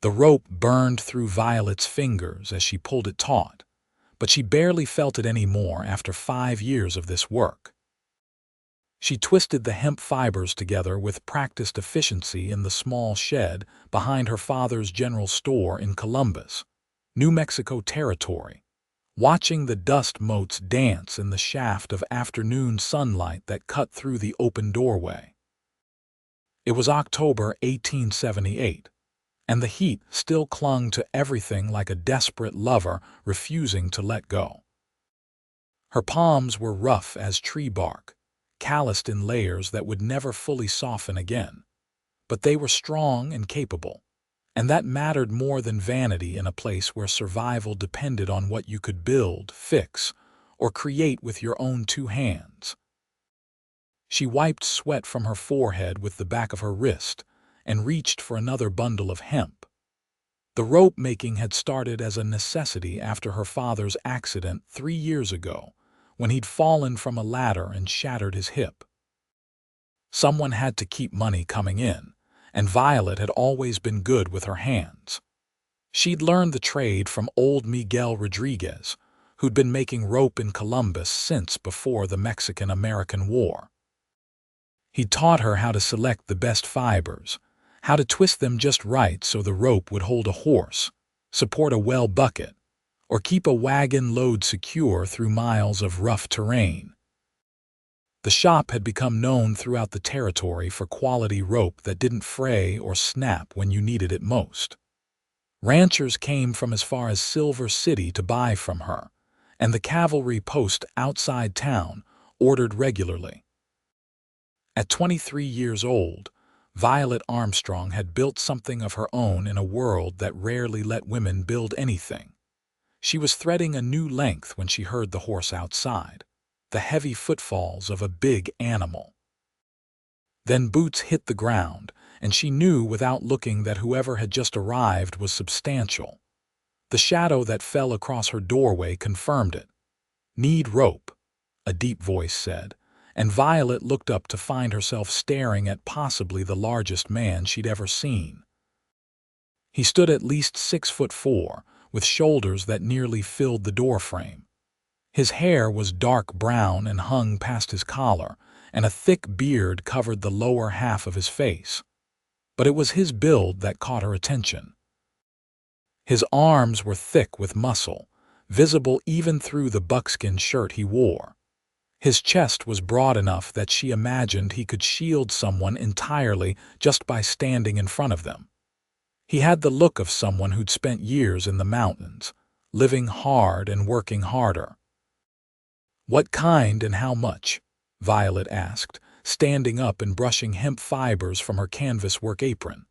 The rope burned through Violet's fingers as she pulled it taut, but she barely felt it anymore after 5 years of this work. She twisted the hemp fibers together with practiced efficiency in the small shed behind her father's general store in Columbus, New Mexico territory, watching the dust motes dance in the shaft of afternoon sunlight that cut through the open doorway. It was October 1878, and the heat still clung to everything like a desperate lover refusing to let go. Her palms were rough as tree bark, calloused in layers that would never fully soften again. But they were strong and capable, and that mattered more than vanity in a place where survival depended on what you could build, fix, or create with your own 2 hands. She wiped sweat from her forehead with the back of her wrist and reached for another bundle of hemp. The rope making had started as a necessity after her father's accident 3 years ago, when he'd fallen from a ladder and shattered his hip. Someone had to keep money coming in, and Violet had always been good with her hands. She'd learned the trade from old Miguel Rodriguez, who'd been making rope in Columbus since before the Mexican-American War. He taught her how to select the best fibers, how to twist them just right so the rope would hold a horse, support a well bucket, or keep a wagon load secure through miles of rough terrain. The shop had become known throughout the territory for quality rope that didn't fray or snap when you needed it most. Ranchers came from as far as Silver City to buy from her, and the cavalry post outside town ordered regularly. At 23 years old, Violet Armstrong had built something of her own in a world that rarely let women build anything. She was threading a new length when she heard the horse outside, the heavy footfalls of a big animal. Then boots hit the ground, and she knew without looking that whoever had just arrived was substantial. The shadow that fell across her doorway confirmed it. "Need rope," a deep voice said, and Violet looked up to find herself staring at possibly the largest man she'd ever seen. He stood at least 6'4", with shoulders that nearly filled the doorframe. His hair was dark brown and hung past his collar, and a thick beard covered the lower half of his face. But it was his build that caught her attention. His arms were thick with muscle, visible even through the buckskin shirt he wore. His chest was broad enough that she imagined he could shield someone entirely just by standing in front of them. He had the look of someone who'd spent years in the mountains, living hard and working harder. "What kind and how much?" Violet asked, standing up and brushing hemp fibers from her canvas work apron.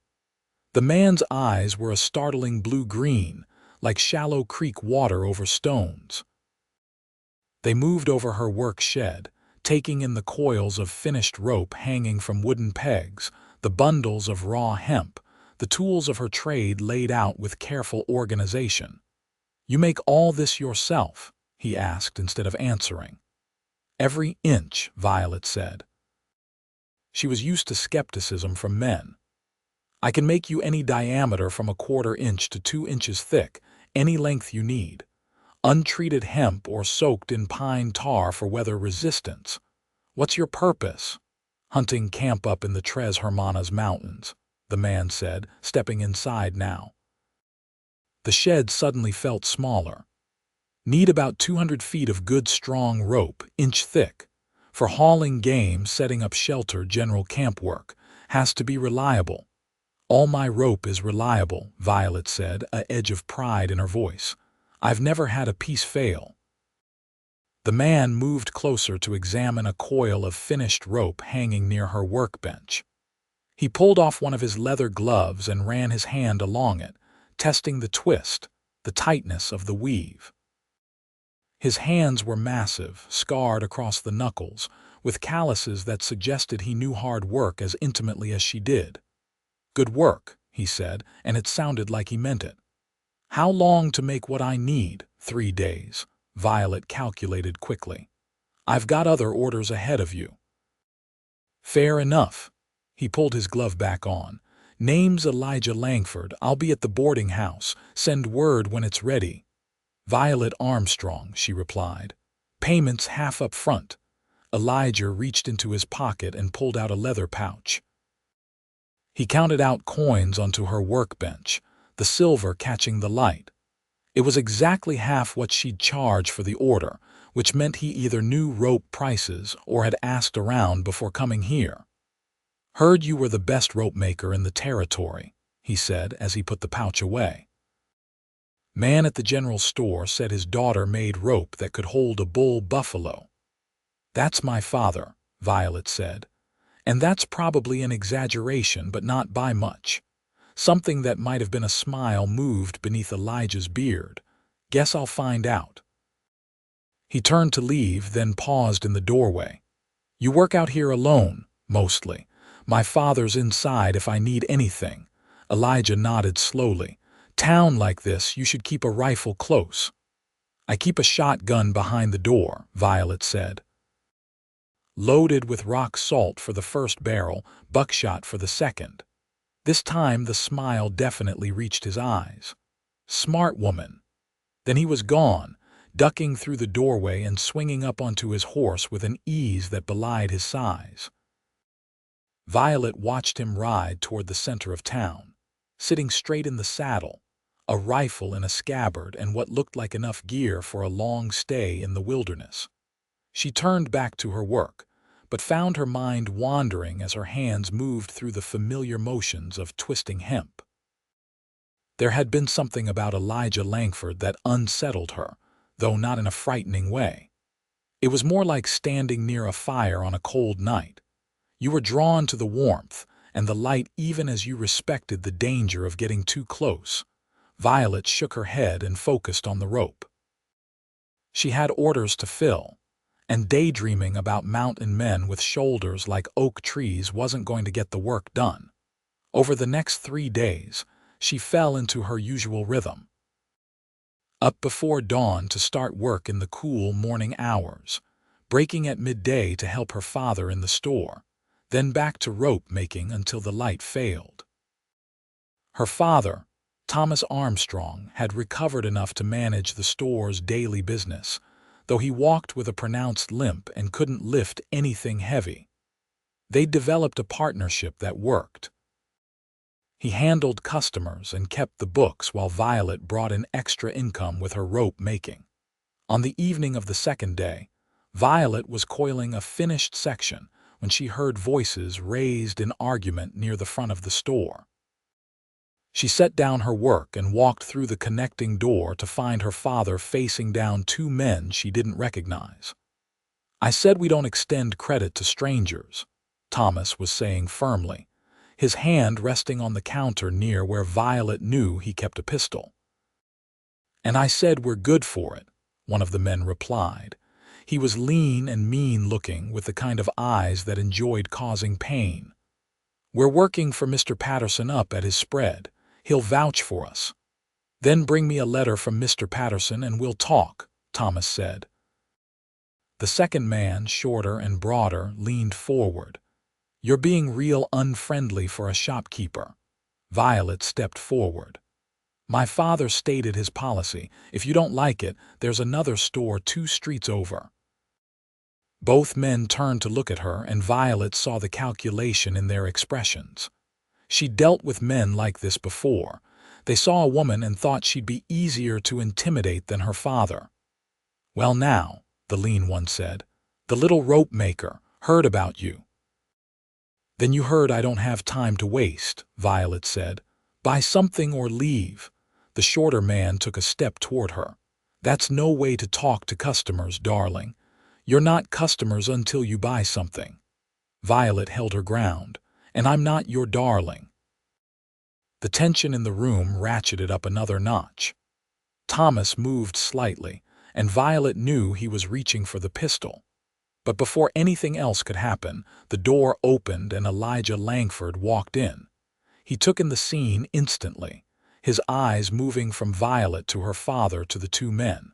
The man's eyes were a startling blue-green, like shallow creek water over stones. They moved over her work shed, taking in the coils of finished rope hanging from wooden pegs, the bundles of raw hemp, the tools of her trade laid out with careful organization. "You make all this yourself?" he asked instead of answering. "Every inch," Violet said. She was used to skepticism from men. "I can make you any diameter from 1/4 inch to 2 inches thick, any length you need. Untreated hemp or soaked in pine tar for weather resistance. What's your purpose?" "Hunting camp up in the Tres Hermanas Mountains," the man said, stepping inside now. The shed suddenly felt smaller. "Need about 200 feet of good strong rope, inch thick. For hauling game, setting up shelter, general camp work. Has to be reliable." "All my rope is reliable," Violet said, an edge of pride in her voice. "I've never had a piece fail." The man moved closer to examine a coil of finished rope hanging near her workbench. He pulled off one of his leather gloves and ran his hand along it, testing the twist, the tightness of the weave. His hands were massive, scarred across the knuckles, with calluses that suggested he knew hard work as intimately as she did. "Good work," he said, and it sounded like he meant it. "How long to make what I need?" 3 days, Violet calculated quickly. "I've got other orders ahead of you." "Fair enough." He pulled his glove back on. "Name's Elijah Langford. I'll be at the boarding house. Send word when it's ready." "Violet Armstrong," she replied. "Payments half up front." Elijah reached into his pocket and pulled out a leather pouch. He counted out coins onto her workbench, the silver catching the light. It was exactly half what she'd charge for the order, which meant he either knew rope prices or had asked around before coming here. "Heard you were the best rope maker in the territory," he said as he put the pouch away. "Man at the general store said his daughter made rope that could hold a bull buffalo." "That's my father," Violet said. "And that's probably an exaggeration, but not by much." Something that might have been a smile moved beneath Elijah's beard. "Guess I'll find out." He turned to leave, then paused in the doorway. "You work out here alone, mostly. My father's inside if I need anything." Elijah nodded slowly. "Town like this, you should keep a rifle close." "I keep a shotgun behind the door," Violet said. "Loaded with rock salt for the first barrel, buckshot for the second." This time the smile definitely reached his eyes. "Smart woman." Then he was gone, ducking through the doorway and swinging up onto his horse with an ease that belied his size. Violet watched him ride toward the center of town, sitting straight in the saddle, a rifle in a scabbard and what looked like enough gear for a long stay in the wilderness. She turned back to her work, but found her mind wandering as her hands moved through the familiar motions of twisting hemp. There had been something about Elijah Langford that unsettled her, though not in a frightening way. It was more like standing near a fire on a cold night. You were drawn to the warmth and the light even as you respected the danger of getting too close. Violet shook her head and focused on the rope. She had orders to fill, and daydreaming about mountain men with shoulders like oak trees wasn't going to get the work done. Over the next 3 days, she fell into her usual rhythm. Up before dawn to start work in the cool morning hours, breaking at midday to help her father in the store, then back to rope making until the light failed. Her father, Thomas Armstrong, had recovered enough to manage the store's daily business, though he walked with a pronounced limp and couldn't lift anything heavy. They'd developed a partnership that worked. He handled customers and kept the books while Violet brought in extra income with her rope making. On the evening of the second day, Violet was coiling a finished section when she heard voices raised in argument near the front of the store. She set down her work and walked through the connecting door to find her father facing down 2 men she didn't recognize. "I said we don't extend credit to strangers," Thomas was saying firmly, his hand resting on the counter near where Violet knew he kept a pistol. "And I said we're good for it," one of the men replied. He was lean and mean-looking with the kind of eyes that enjoyed causing pain. "We're working for Mr. Patterson up at his spread. He'll vouch for us." "Then bring me a letter from Mr. Patterson and we'll talk," Thomas said. The second man, shorter and broader, leaned forward. "You're being real unfriendly for a shopkeeper." Violet stepped forward. "My father stated his policy. If you don't like it, there's another store 2 streets over." Both men turned to look at her, and Violet saw the calculation in their expressions. She'd dealt with men like this before. They saw a woman and thought she'd be easier to intimidate than her father. "Well now," the lean one said, "the little rope maker heard about you." "Then you heard I don't have time to waste," Violet said. "Buy something or leave." The shorter man took a step toward her. "That's no way to talk to customers, darling. You're not customers until you buy something." Violet held her ground. "And I'm not your darling." The tension in the room ratcheted up another notch. Thomas moved slightly, and Violet knew he was reaching for the pistol. But before anything else could happen, the door opened and Elijah Langford walked in. He took in the scene instantly, his eyes moving from Violet to her father to the 2 men.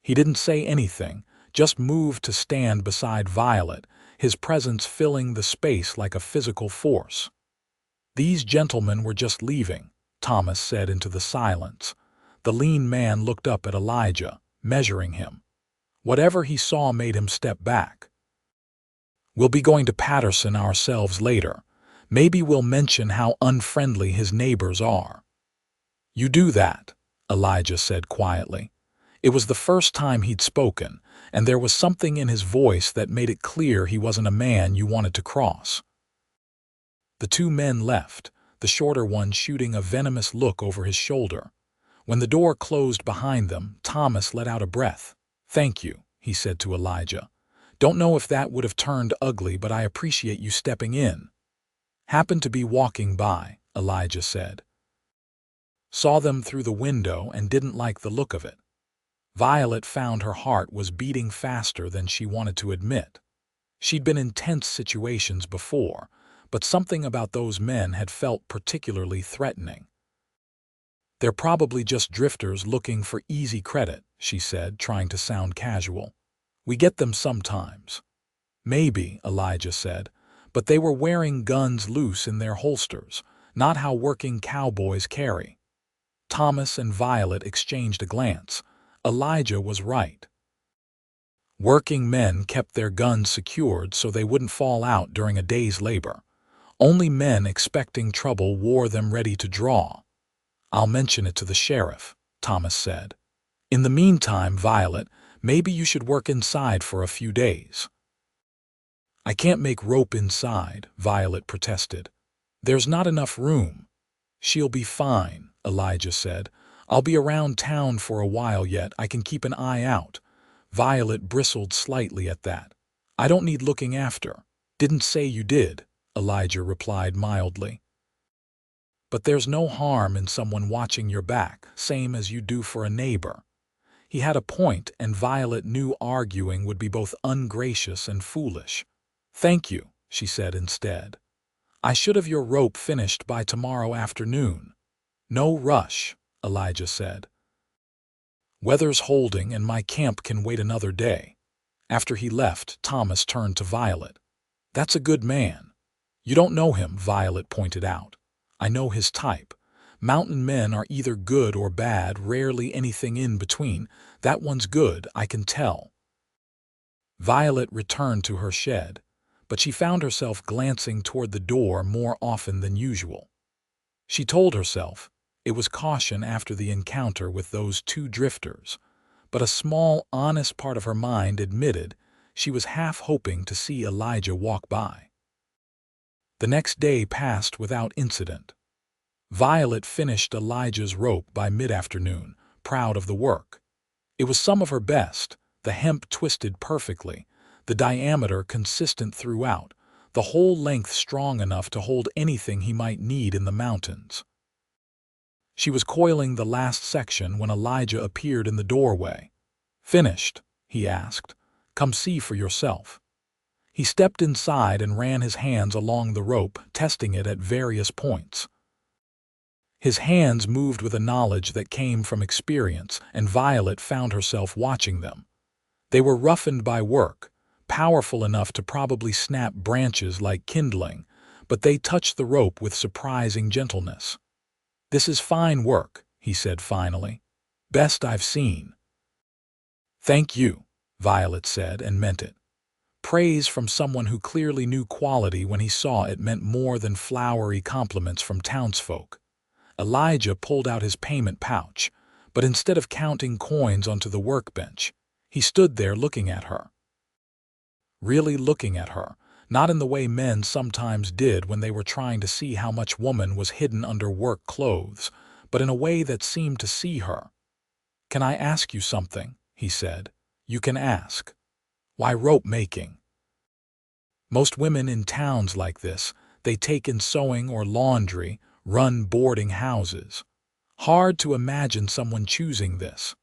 He didn't say anything, just moved to stand beside Violet, his presence filling the space like a physical force. "These gentlemen were just leaving," Thomas said into the silence. The lean man looked up at Elijah, measuring him. Whatever he saw made him step back. "We'll be going to Patterson ourselves later. Maybe we'll mention how unfriendly his neighbors are." "You do that," Elijah said quietly. It was the first time he'd spoken, and there was something in his voice that made it clear he wasn't a man you wanted to cross. The two men left, the shorter one shooting a venomous look over his shoulder. When the door closed behind them, Thomas let out a breath. "Thank you," he said to Elijah. "Don't know if that would have turned ugly, but I appreciate you stepping in." "Happened to be walking by," Elijah said. "Saw them through the window and didn't like the look of it." Violet found her heart was beating faster than she wanted to admit. She'd been in tense situations before, but something about those men had felt particularly threatening. "They're probably just drifters looking for easy credit," she said, trying to sound casual. "We get them sometimes." "Maybe," Elijah said, "but they were wearing guns loose in their holsters, not how working cowboys carry." Thomas and Violet exchanged a glance. Elijah was right. Working men kept their guns secured so they wouldn't fall out during a day's labor. Only men expecting trouble wore them ready to draw. "I'll mention it to the sheriff," Thomas said. "In the meantime, Violet, maybe you should work inside for a few days." "I can't make rope inside," Violet protested. "There's not enough room." "She'll be fine," Elijah said. "I'll be around town for a while yet. I can keep an eye out." Violet bristled slightly at that. "I don't need looking after." "Didn't say you did," Elijah replied mildly. "But there's no harm in someone watching your back, same as you do for a neighbor." He had a point, and Violet knew arguing would be both ungracious and foolish. "Thank you," she said instead. "I should have your rope finished by tomorrow afternoon." "No rush," Elijah said. "Weather's holding and my camp can wait another day." After he left, Thomas turned to Violet. "That's a good man." "You don't know him," Violet pointed out. "I know his type. Mountain men are either good or bad, rarely anything in between. That one's good, I can tell." Violet returned to her shed, but she found herself glancing toward the door more often than usual. She told herself it was caution after the encounter with those two drifters, but a small, honest part of her mind admitted she was half hoping to see Elijah walk by. The next day passed without incident. Violet finished Elijah's rope by mid-afternoon, proud of the work. It was some of her best, the hemp twisted perfectly, the diameter consistent throughout, the whole length strong enough to hold anything he might need in the mountains. She was coiling the last section when Elijah appeared in the doorway. "Finished?" he asked. "Come see for yourself." He stepped inside and ran his hands along the rope, testing it at various points. His hands moved with a knowledge that came from experience, and Violet found herself watching them. They were roughened by work, powerful enough to probably snap branches like kindling, but they touched the rope with surprising gentleness. "This is fine work," he said finally. "Best I've seen." "Thank you," Violet said, and meant it. Praise from someone who clearly knew quality when he saw it meant more than flowery compliments from townsfolk. Elijah pulled out his payment pouch, but instead of counting coins onto the workbench, he stood there looking at her. Really looking at her, not in the way men sometimes did when they were trying to see how much woman was hidden under work clothes, but in a way that seemed to see her. "Can I ask you something?" he said. "You can ask." "Why rope making?" "Most women in towns like this, they take in sewing or laundry, run boarding houses. Hard to imagine someone choosing this."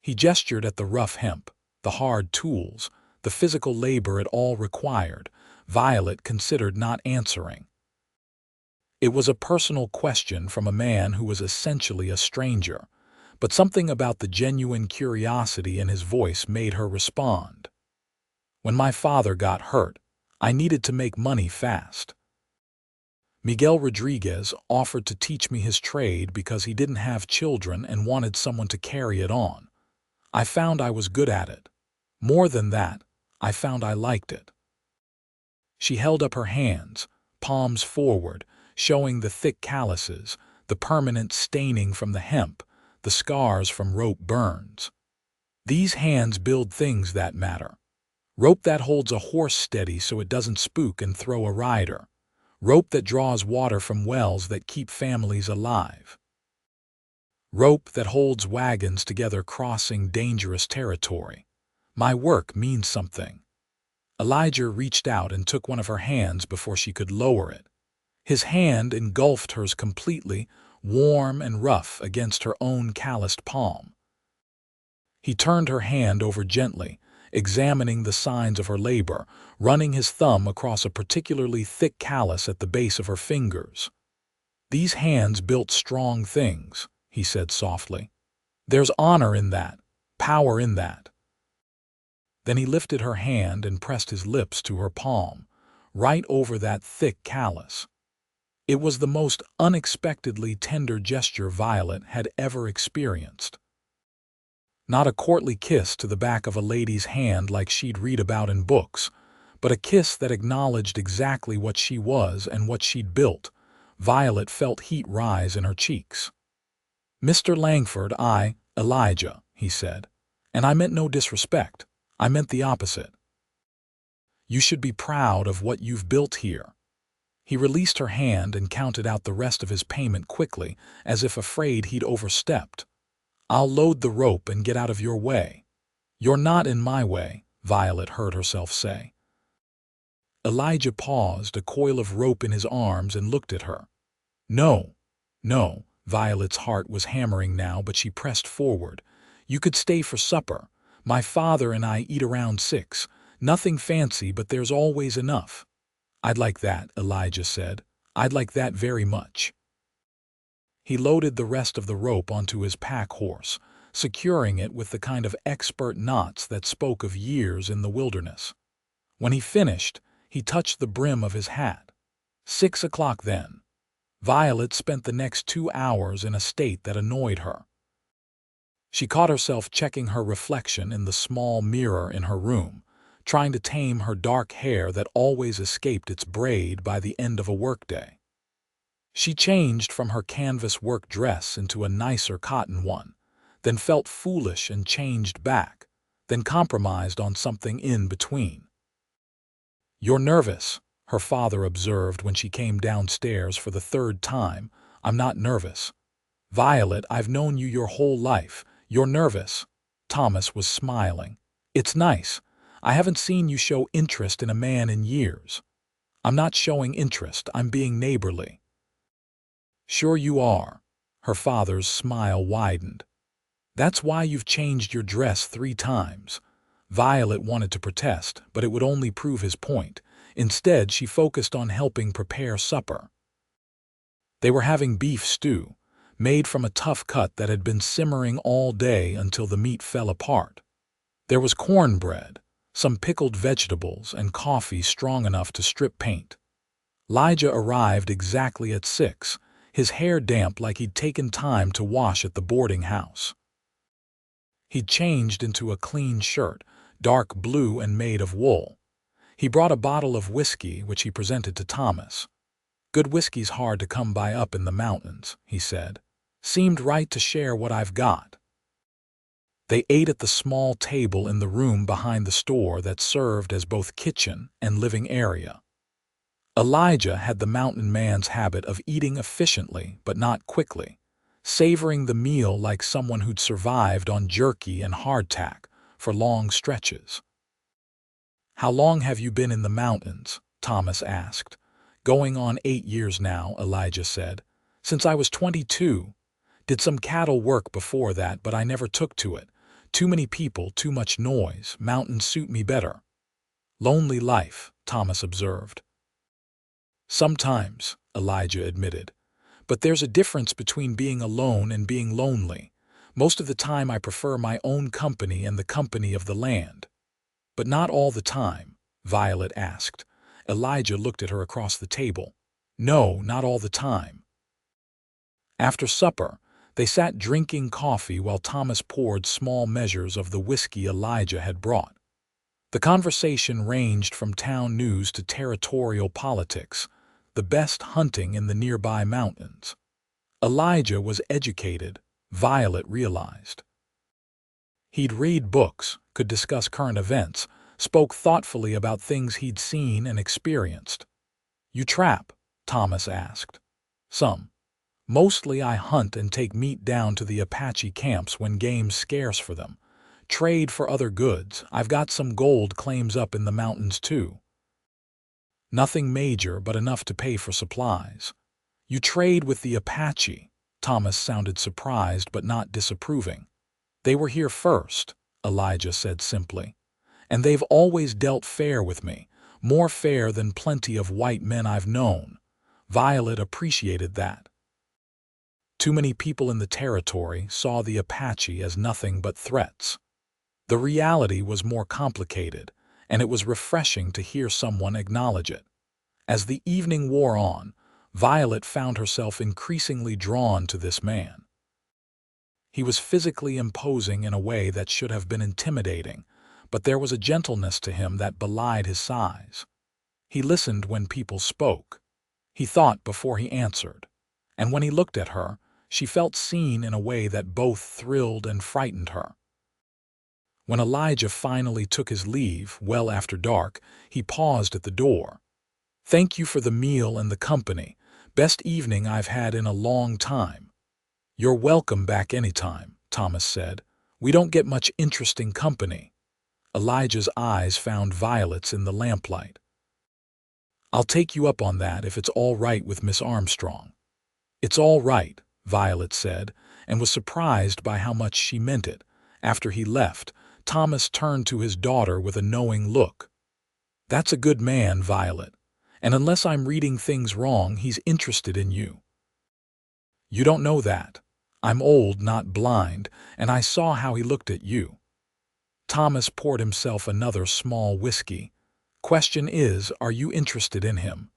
He gestured at the rough hemp, the hard tools, the physical labor it all required. Violet considered not answering. It was a personal question from a man who was essentially a stranger, but something about the genuine curiosity in his voice made her respond. "When my father got hurt, I needed to make money fast." Miguel Rodriguez offered to teach me his trade because he didn't have children and wanted someone to carry it on. I found I was good at it. More than that, I found I liked it." She held up her hands, palms forward, showing the thick calluses, the permanent staining from the hemp, the scars from rope burns. "These hands build things that matter. Rope that holds a horse steady so it doesn't spook and throw a rider. Rope that draws water from wells that keep families alive. Rope that holds wagons together crossing dangerous territory. My work means something." Elijah reached out and took one of her hands before she could lower it. His hand engulfed hers completely, warm and rough against her own calloused palm. He turned her hand over gently, examining the signs of her labor, running his thumb across a particularly thick callus at the base of her fingers. "These hands built strong things," he said softly. "There's honor in that, power in that." Then he lifted her hand and pressed his lips to her palm, right over that thick callus. It was the most unexpectedly tender gesture Violet had ever experienced. Not a courtly kiss to the back of a lady's hand like she'd read about in books, but a kiss that acknowledged exactly what she was and what she'd built. Violet felt heat rise in her cheeks. "Mr. Langford, Elijah," he said, "and I meant no disrespect. I meant the opposite. You should be proud of what you've built here." He released her hand and counted out the rest of his payment quickly, as if afraid he'd overstepped. "I'll load the rope and get out of your way." "You're not in my way," Violet heard herself say. Elijah paused, a coil of rope in his arms, and looked at her. "No, no." Violet's heart was hammering now, but she pressed forward. "You could stay for supper. My father and I eat around 6. Nothing fancy, but there's always enough." "I'd like that," Elijah said. "I'd like that very much." He loaded the rest of the rope onto his pack horse, securing it with the kind of expert knots that spoke of years in the wilderness. When he finished, he touched the brim of his hat. 6 o'clock then. Violet spent the next 2 hours in a state that annoyed her. She caught herself checking her reflection in the small mirror in her room, trying to tame her dark hair that always escaped its braid by the end of a workday. She changed from her canvas work dress into a nicer cotton one, then felt foolish and changed back, then compromised on something in between. "You're nervous," her father observed when she came downstairs for the 3rd time. "I'm not nervous." "Violet, I've known you your whole life. You're nervous." Thomas was smiling. "It's nice. I haven't seen you show interest in a man in years." "I'm not showing interest. I'm being neighborly." "Sure you are." Her father's smile widened. "That's why you've changed your dress 3 times. Violet wanted to protest, but it would only prove his point. Instead, she focused on helping prepare supper. They were having beef stew, made from a tough cut that had been simmering all day until the meat fell apart. There was cornbread, some pickled vegetables, and coffee strong enough to strip paint. Elijah arrived exactly at 6, his hair damp like he'd taken time to wash at the boarding house. He'd changed into a clean shirt, dark blue and made of wool. He brought a bottle of whiskey, which he presented to Thomas. "Good whiskey's hard to come by up in the mountains," he said. "Seemed right to share what I've got." They ate at the small table in the room behind the store that served as both kitchen and living area. Elijah had the mountain man's habit of eating efficiently but not quickly, savoring the meal like someone who'd survived on jerky and hardtack for long stretches. "How long have you been in the mountains?" Thomas asked. "Going on 8 years now," Elijah said. "Since I was 22. Did some cattle work before that, but I never took to it. Too many people, too much noise. Mountains suit me better." "Lonely life," Thomas observed. "Sometimes," Elijah admitted. "But there's a difference between being alone and being lonely. Most of the time I prefer my own company and the company of the land." "But not all the time?" Violet asked. Elijah looked at her across the table. No, not all the time. After supper, they sat drinking coffee while Thomas poured small measures of the whiskey Elijah had brought. The conversation ranged from town news to territorial politics, the best hunting in the nearby mountains. Elijah was educated, Violet realized. He'd read books, could discuss current events, spoke thoughtfully about things he'd seen and experienced. "You trap?" Thomas asked. "Some. Mostly I hunt and take meat down to the Apache camps when game's scarce for them. Trade for other goods. I've got some gold claims up in the mountains too. Nothing major, but enough to pay for supplies." "You trade with the Apache?" Thomas sounded surprised but not disapproving. "They were here first," Elijah said simply. "And they've always dealt fair with me, more fair than plenty of white men I've known." Violet appreciated that. Too many people in the territory saw the Apache as nothing but threats. The reality was more complicated, and it was refreshing to hear someone acknowledge it. As the evening wore on, Violet found herself increasingly drawn to this man. He was physically imposing in a way that should have been intimidating, but there was a gentleness to him that belied his size. He listened when people spoke. He thought before he answered. And when he looked at her, she felt seen in a way that both thrilled and frightened her. When Elijah finally took his leave, well after dark, he paused at the door. "Thank you for the meal and the company. Best evening I've had in a long time." "You're welcome back anytime," Thomas said. "We don't get much interesting company." Elijah's eyes found Violet's in the lamplight. "I'll take you up on that if it's all right with Miss Armstrong." "It's all right," Violet said, and was surprised by how much she meant it. After he left, Thomas turned to his daughter with a knowing look. "That's a good man, Violet, and unless I'm reading things wrong, he's interested in you." "You don't know that. I'm old, not blind, and I saw how he looked at you." Thomas poured himself another small whiskey. "Question is, are you interested in him?"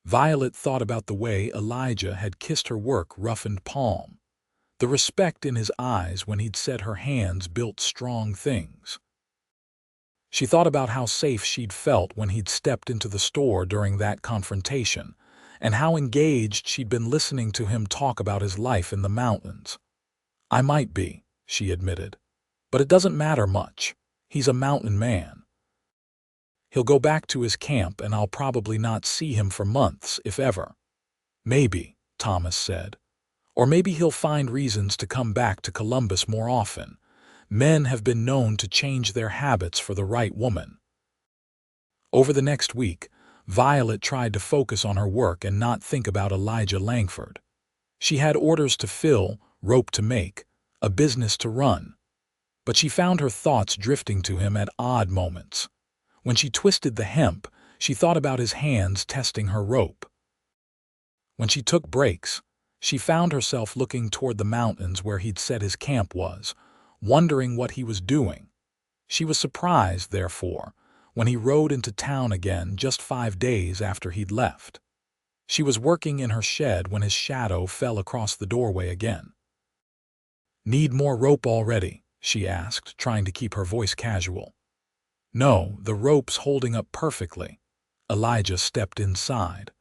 Violet thought about the way Elijah had kissed her work-roughened palm, the respect in his eyes when he'd said her hands built strong things. She thought about how safe she'd felt when he'd stepped into the store during that confrontation, and how engaged she'd been listening to him talk about his life in the mountains. "I might be," she admitted, "but it doesn't matter much. He's a mountain man. He'll go back to his camp and I'll probably not see him for months, if ever." "Maybe," Thomas said. "Or maybe he'll find reasons to come back to Columbus more often. Men have been known to change their habits for the right woman." Over the next week, Violet tried to focus on her work and not think about Elijah Langford. She had orders to fill, rope to make, a business to run. But she found her thoughts drifting to him at odd moments. When she twisted the hemp, she thought about his hands testing her rope. When she took breaks, she found herself looking toward the mountains where he'd said his camp was, wondering what he was doing. She was surprised, therefore, when he rode into town again just 5 days after he'd left. She was working in her shed when his shadow fell across the doorway again. "Need more rope already?" she asked, trying to keep her voice casual. "No, the rope's holding up perfectly." Elijah stepped inside.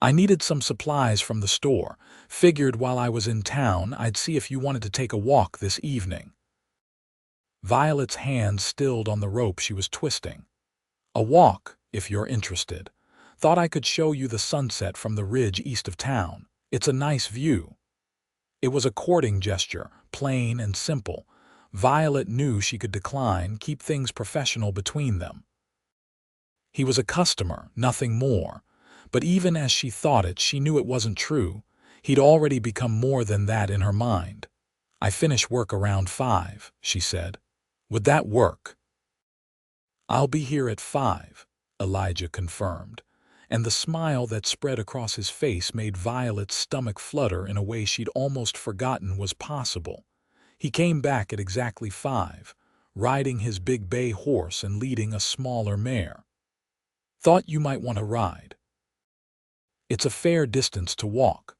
"I needed some supplies from the store. Figured while I was in town I'd see if you wanted to take a walk this evening." Violet's hands stilled on the rope she was twisting. "A walk, if you're interested. Thought I could show you the sunset from the ridge east of town. It's a nice view." It was a courting gesture, plain and simple. Violet knew she could decline, keep things professional between them. He was a customer, nothing more. But even as she thought it, she knew it wasn't true. He'd already become more than that in her mind. "I finish work around 5, she said. "Would that work?" "I'll be here at 5, Elijah confirmed, and the smile that spread across his face made Violet's stomach flutter in a way she'd almost forgotten was possible. He came back at exactly 5, riding his big bay horse and leading a smaller mare. "Thought you might want to ride." It's a fair distance to walk.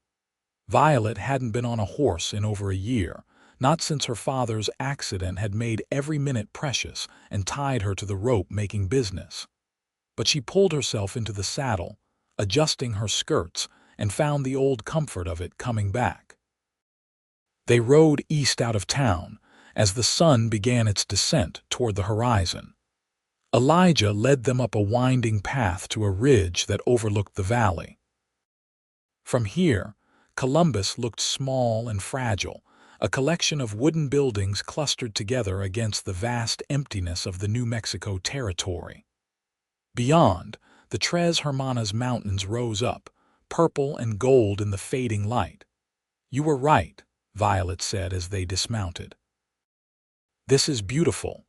Violet hadn't been on a horse in over a year, not since her father's accident had made every minute precious and tied her to the rope-making business. But she pulled herself into the saddle, adjusting her skirts, and found the old comfort of it coming back. They rode east out of town as the sun began its descent toward the horizon. Elijah led them up a winding path to a ridge that overlooked the valley. From here, Columbus looked small and fragile, a collection of wooden buildings clustered together against the vast emptiness of the New Mexico territory. Beyond, the Tres Hermanas Mountains rose up, purple and gold in the fading light. "You were right," Violet said as they dismounted. "This is beautiful."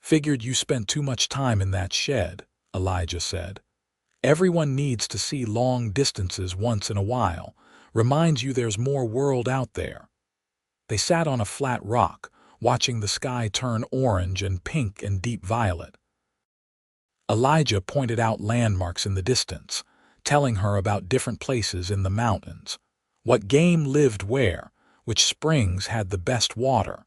"Figured you spent too much time in that shed," Elijah said. "Everyone needs to see long distances once in a while. Reminds you there's more world out there." They sat on a flat rock, watching the sky turn orange and pink and deep violet. Elijah pointed out landmarks in the distance, telling her about different places in the mountains, what game lived where, which springs had the best water.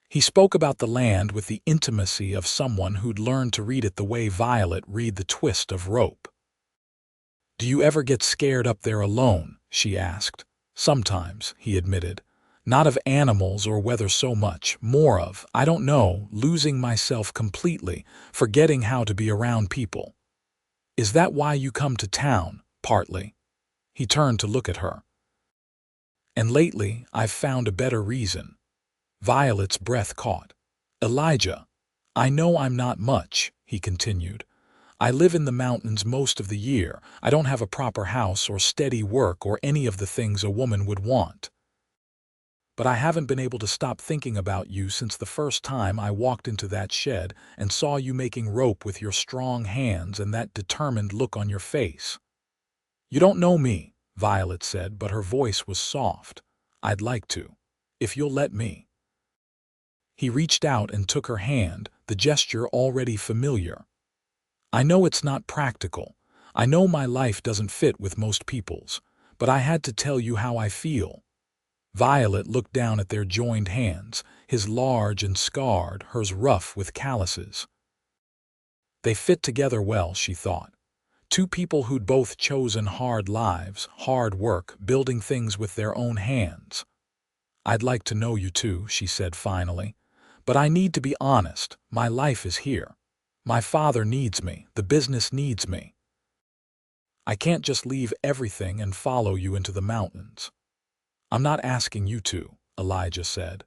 He spoke about the land with the intimacy of someone who'd learned to read it the way Violet read the twist of rope. "Do you ever get scared up there alone?" she asked. "Sometimes," he admitted. "Not of animals or weather so much, more of, I don't know, losing myself completely, forgetting how to be around people." "Is that why you come to town?" "Partly." He turned to look at her. "And lately, I've found a better reason." Violet's breath caught. "Elijah, I know I'm not much," he continued. "I live in the mountains most of the year. I don't have a proper house or steady work or any of the things a woman would want. But I haven't been able to stop thinking about you since the first time I walked into that shed and saw you making rope with your strong hands and that determined look on your face." "You don't know me," Violet said, but her voice was soft. "I'd like to, if you'll let me." He reached out and took her hand, the gesture already familiar. "I know it's not practical. I know my life doesn't fit with most people's, but I had to tell you how I feel." Violet looked down at their joined hands, his large and scarred, hers rough with calluses. They fit together well, she thought. Two people who'd both chosen hard lives, hard work, building things with their own hands. "I'd like to know you too," she said finally. "But I need to be honest, my life is here. My father needs me, the business needs me. I can't just leave everything and follow you into the mountains." "I'm not asking you to," Elijah said.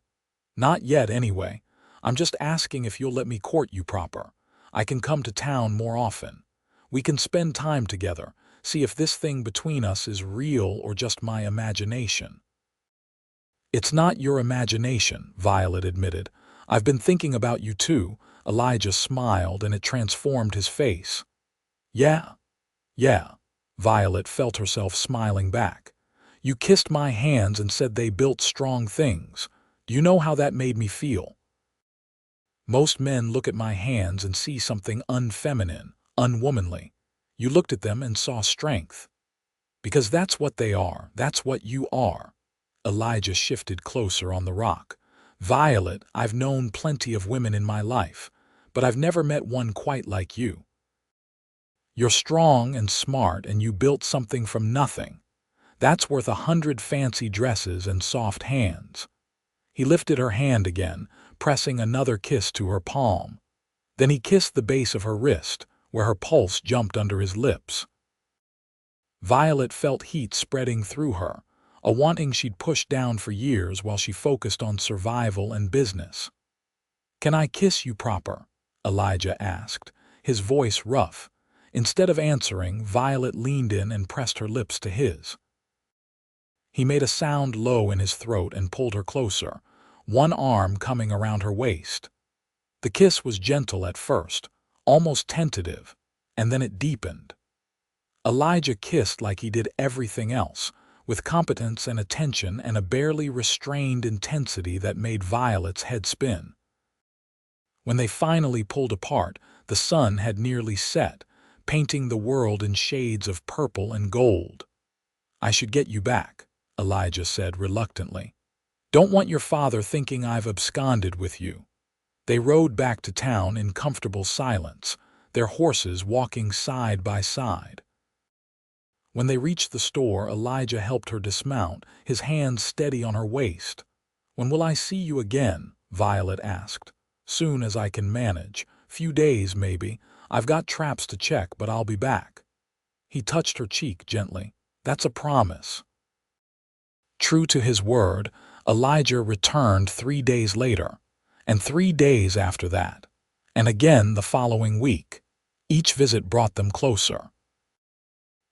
"Not yet, anyway. I'm just asking if you'll let me court you proper. I can come to town more often. We can spend time together, see if this thing between us is real or just my imagination." "It's not your imagination," Violet admitted. "I've been thinking about you too." Elijah smiled and it transformed his face. "Yeah, yeah." Violet felt herself smiling back. "You kissed my hands and said they built strong things. Do you know how that made me feel? Most men look at my hands and see something unfeminine, unwomanly. You looked at them and saw strength. Because that's what they are, that's what you are." Elijah shifted closer on the rock. "Violet, I've known plenty of women in my life, but I've never met one quite like you. You're strong and smart and you built something from nothing. That's worth 100 fancy dresses and soft hands." He lifted her hand again, pressing another kiss to her palm. Then he kissed the base of her wrist, where her pulse jumped under his lips. Violet felt heat spreading through her, a wanting she'd pushed down for years while she focused on survival and business. "Can I kiss you proper?" Elijah asked, his voice rough. Instead of answering, Violet leaned in and pressed her lips to his. He made a sound low in his throat and pulled her closer, one arm coming around her waist. The kiss was gentle at first, almost tentative, and then it deepened. Elijah kissed like he did everything else, with competence and attention and a barely restrained intensity that made Violet's head spin. When they finally pulled apart, the sun had nearly set, painting the world in shades of purple and gold. "I should get you back," Elijah said reluctantly. "Don't want your father thinking I've absconded with you." They rode back to town in comfortable silence, their horses walking side by side. When they reached the store, Elijah helped her dismount, his hands steady on her waist. "When will I see you again?" Violet asked. "Soon as I can manage. Few days, maybe. I've got traps to check, but I'll be back." He touched her cheek gently. "That's a promise." True to his word, Elijah returned 3 days later, and 3 days after that, and again the following week. Each visit brought them closer.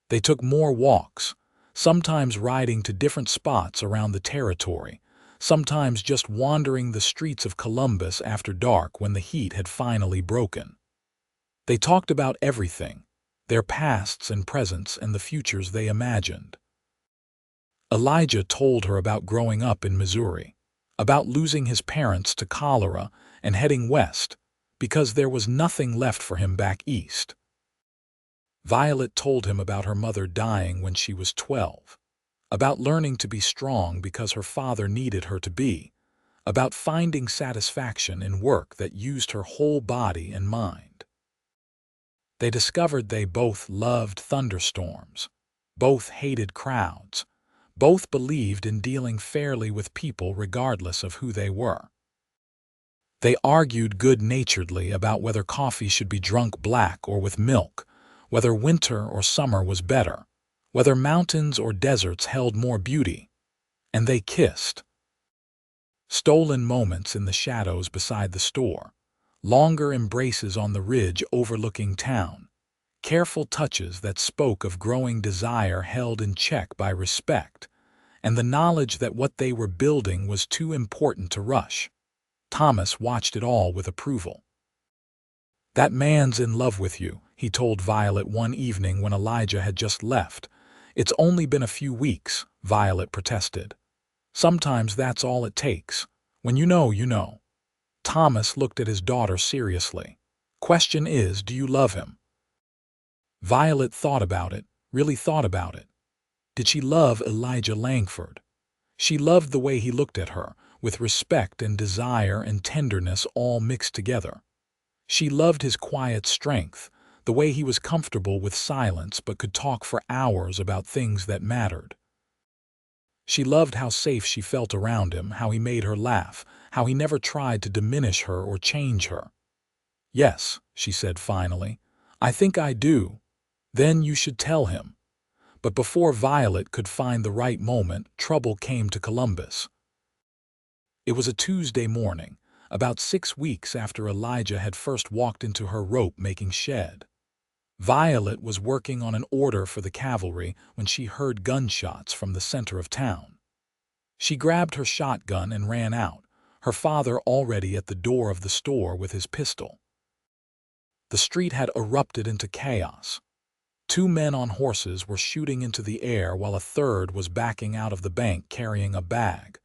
They took more walks, sometimes riding to different spots around the territory, sometimes just wandering the streets of Columbus after dark when the heat had finally broken. They talked about everything, their pasts and presents and the futures they imagined. Elijah told her about growing up in Missouri, about losing his parents to cholera and heading west, because there was nothing left for him back east. Violet told him about her mother dying when she was 12, about learning to be strong because her father needed her to be, about finding satisfaction in work that used her whole body and mind. They discovered they both loved thunderstorms, both hated crowds, both believed in dealing fairly with people regardless of who they were. They argued good-naturedly about whether coffee should be drunk black or with milk, whether winter or summer was better, whether mountains or deserts held more beauty, and they kissed. Stolen moments in the shadows beside the store, longer embraces on the ridge overlooking town, careful touches that spoke of growing desire held in check by respect, and the knowledge that what they were building was too important to rush. Thomas watched it all with approval. "That man's in love with you," he told Violet one evening when Elijah had just left. "It's only been a few weeks," Violet protested. "Sometimes that's all it takes. When you know, you know." Thomas looked at his daughter seriously. "Question is, do you love him?" Violet thought about it, really thought about it. Did she love Elijah Langford? She loved the way he looked at her, with respect and desire and tenderness all mixed together. She loved his quiet strength, the way he was comfortable with silence but could talk for hours about things that mattered. She loved how safe she felt around him, how he made her laugh, how he never tried to diminish her or change her. "Yes," she said finally, "I think I do." "Then you should tell him." But before Violet could find the right moment, trouble came to Columbus. It was a Tuesday morning, about 6 weeks after Elijah had first walked into her rope-making shed. Violet was working on an order for the cavalry when she heard gunshots from the center of town. She grabbed her shotgun and ran out, her father already at the door of the store with his pistol. The street had erupted into chaos. 2 men on horses were shooting into the air while a third was backing out of the bank carrying a bag.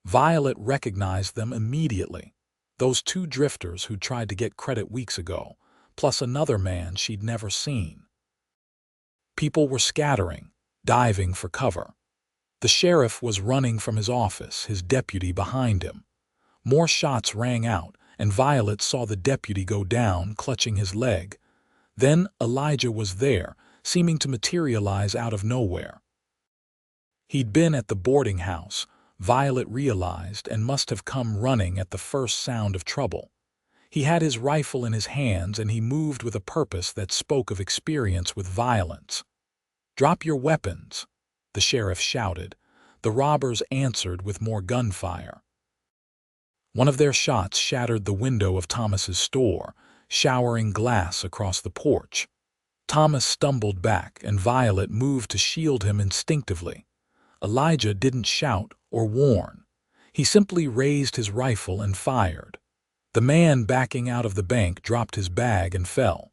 Violet recognized them immediately. Those 2 drifters who tried to get credit weeks ago, plus another man she'd never seen. People were scattering, diving for cover. The sheriff was running from his office, his deputy behind him. More shots rang out, and Violet saw the deputy go down, clutching his leg. Then Elijah was there, seeming to materialize out of nowhere. He'd been at the boarding house, Violet realized, and must have come running at the first sound of trouble. He had his rifle in his hands, and he moved with a purpose that spoke of experience with violence. "Drop your weapons," the sheriff shouted. The robbers answered with more gunfire. One of their shots shattered the window of Thomas's store, showering glass across the porch. Thomas stumbled back, and Violet moved to shield him instinctively. Elijah didn't shout or warn. He simply raised his rifle and fired. The man backing out of the bank dropped his bag and fell.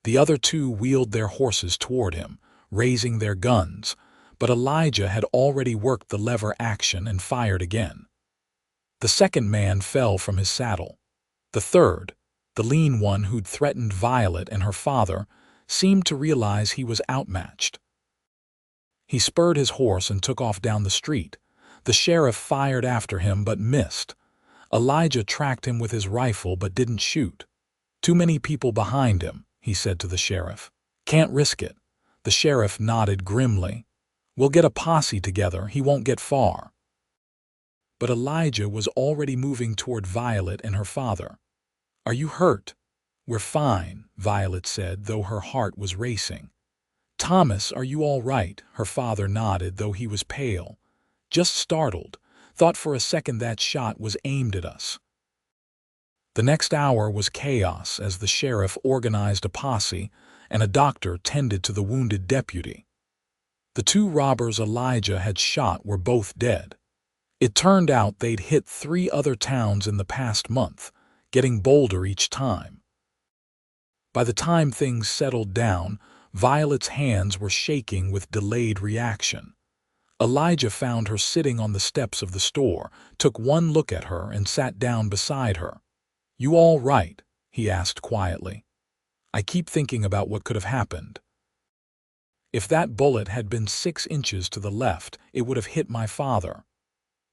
The other 2 wheeled their horses toward him, raising their guns, but Elijah had already worked the lever action and fired again. The second man fell from his saddle. The third, The lean one who'd threatened Violet and her father seemed to realize he was outmatched. He spurred his horse and took off down the street. The sheriff fired after him but missed. Elijah tracked him with his rifle but didn't shoot. "Too many people behind him," he said to the sheriff. "Can't risk it." The sheriff nodded grimly. "We'll get a posse together. He won't get far." But Elijah was already moving toward Violet and her father. "Are you hurt?" "We're fine," Violet said, though her heart was racing. "Thomas, are you all right?" Her father nodded, though he was pale. "Just startled. Thought for a second that shot was aimed at us." The next hour was chaos as the sheriff organized a posse and a doctor tended to the wounded deputy. The two robbers Elijah had shot were both dead. It turned out they'd hit 3 other towns in the past month, getting bolder each time. By the time things settled down, Violet's hands were shaking with delayed reaction. Elijah found her sitting on the steps of the store, took one look at her, and sat down beside her. "You all right?" he asked quietly. "I keep thinking about what could have happened. If that bullet had been 6 inches to the left, it would have hit my father.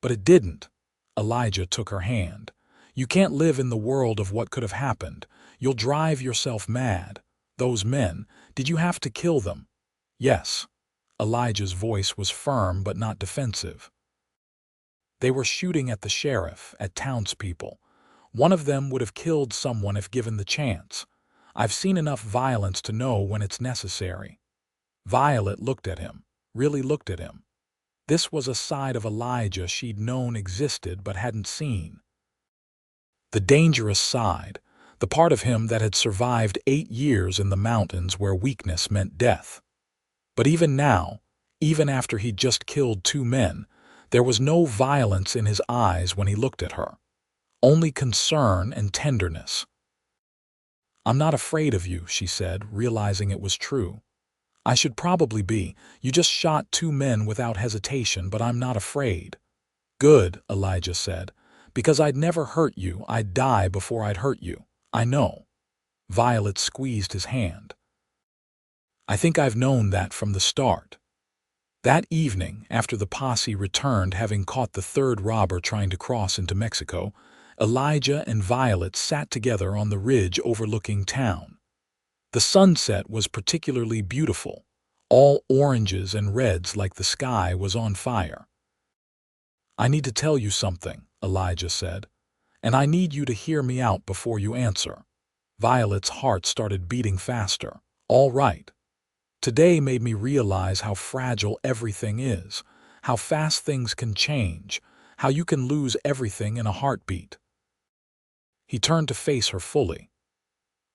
But it didn't." Elijah took her hand. "You can't live in the world of what could have happened. You'll drive yourself mad. Those men, did you have to kill them?" "Yes." Elijah's voice was firm but not defensive. "They were shooting at the sheriff, at townspeople. One of them would have killed someone if given the chance. I've seen enough violence to know when it's necessary." Violet looked at him, really looked at him. This was a side of Elijah she'd known existed but hadn't seen. The dangerous side, the part of him that had survived 8 years in the mountains where weakness meant death. But even now, even after he'd just killed 2 men, there was no violence in his eyes when he looked at her. Only concern and tenderness. "I'm not afraid of you," she said, realizing it was true. "I should probably be. You just shot 2 men without hesitation, but I'm not afraid." "Good," Elijah said. "Because I'd never hurt you. I'd die before I'd hurt you. I know." Violet squeezed his hand. "I think I've known that from the start." That evening, after the posse returned having caught the 3rd robber trying to cross into Mexico, Elijah and Violet sat together on the ridge overlooking town. The sunset was particularly beautiful, all oranges and reds like the sky was on fire. "I need to tell you something," Elijah said, "and I need you to hear me out before you answer." Violet's heart started beating faster. "All right." "Today made me realize how fragile everything is, how fast things can change, how you can lose everything in a heartbeat." He turned to face her fully.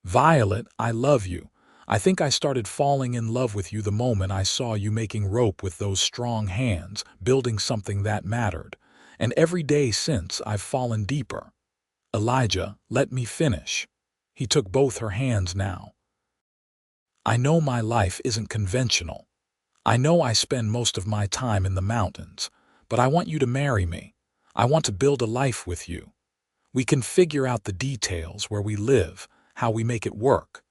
"Violet, I love you. I think I started falling in love with you the moment I saw you making rope with those strong hands, building something that mattered. And every day since, I've fallen deeper." "Elijah, let me finish." He took both her hands now. "I know my life isn't conventional. I know I spend most of my time in the mountains, but I want you to marry me. I want to build a life with you. We can figure out the details, where we live, how we make it work.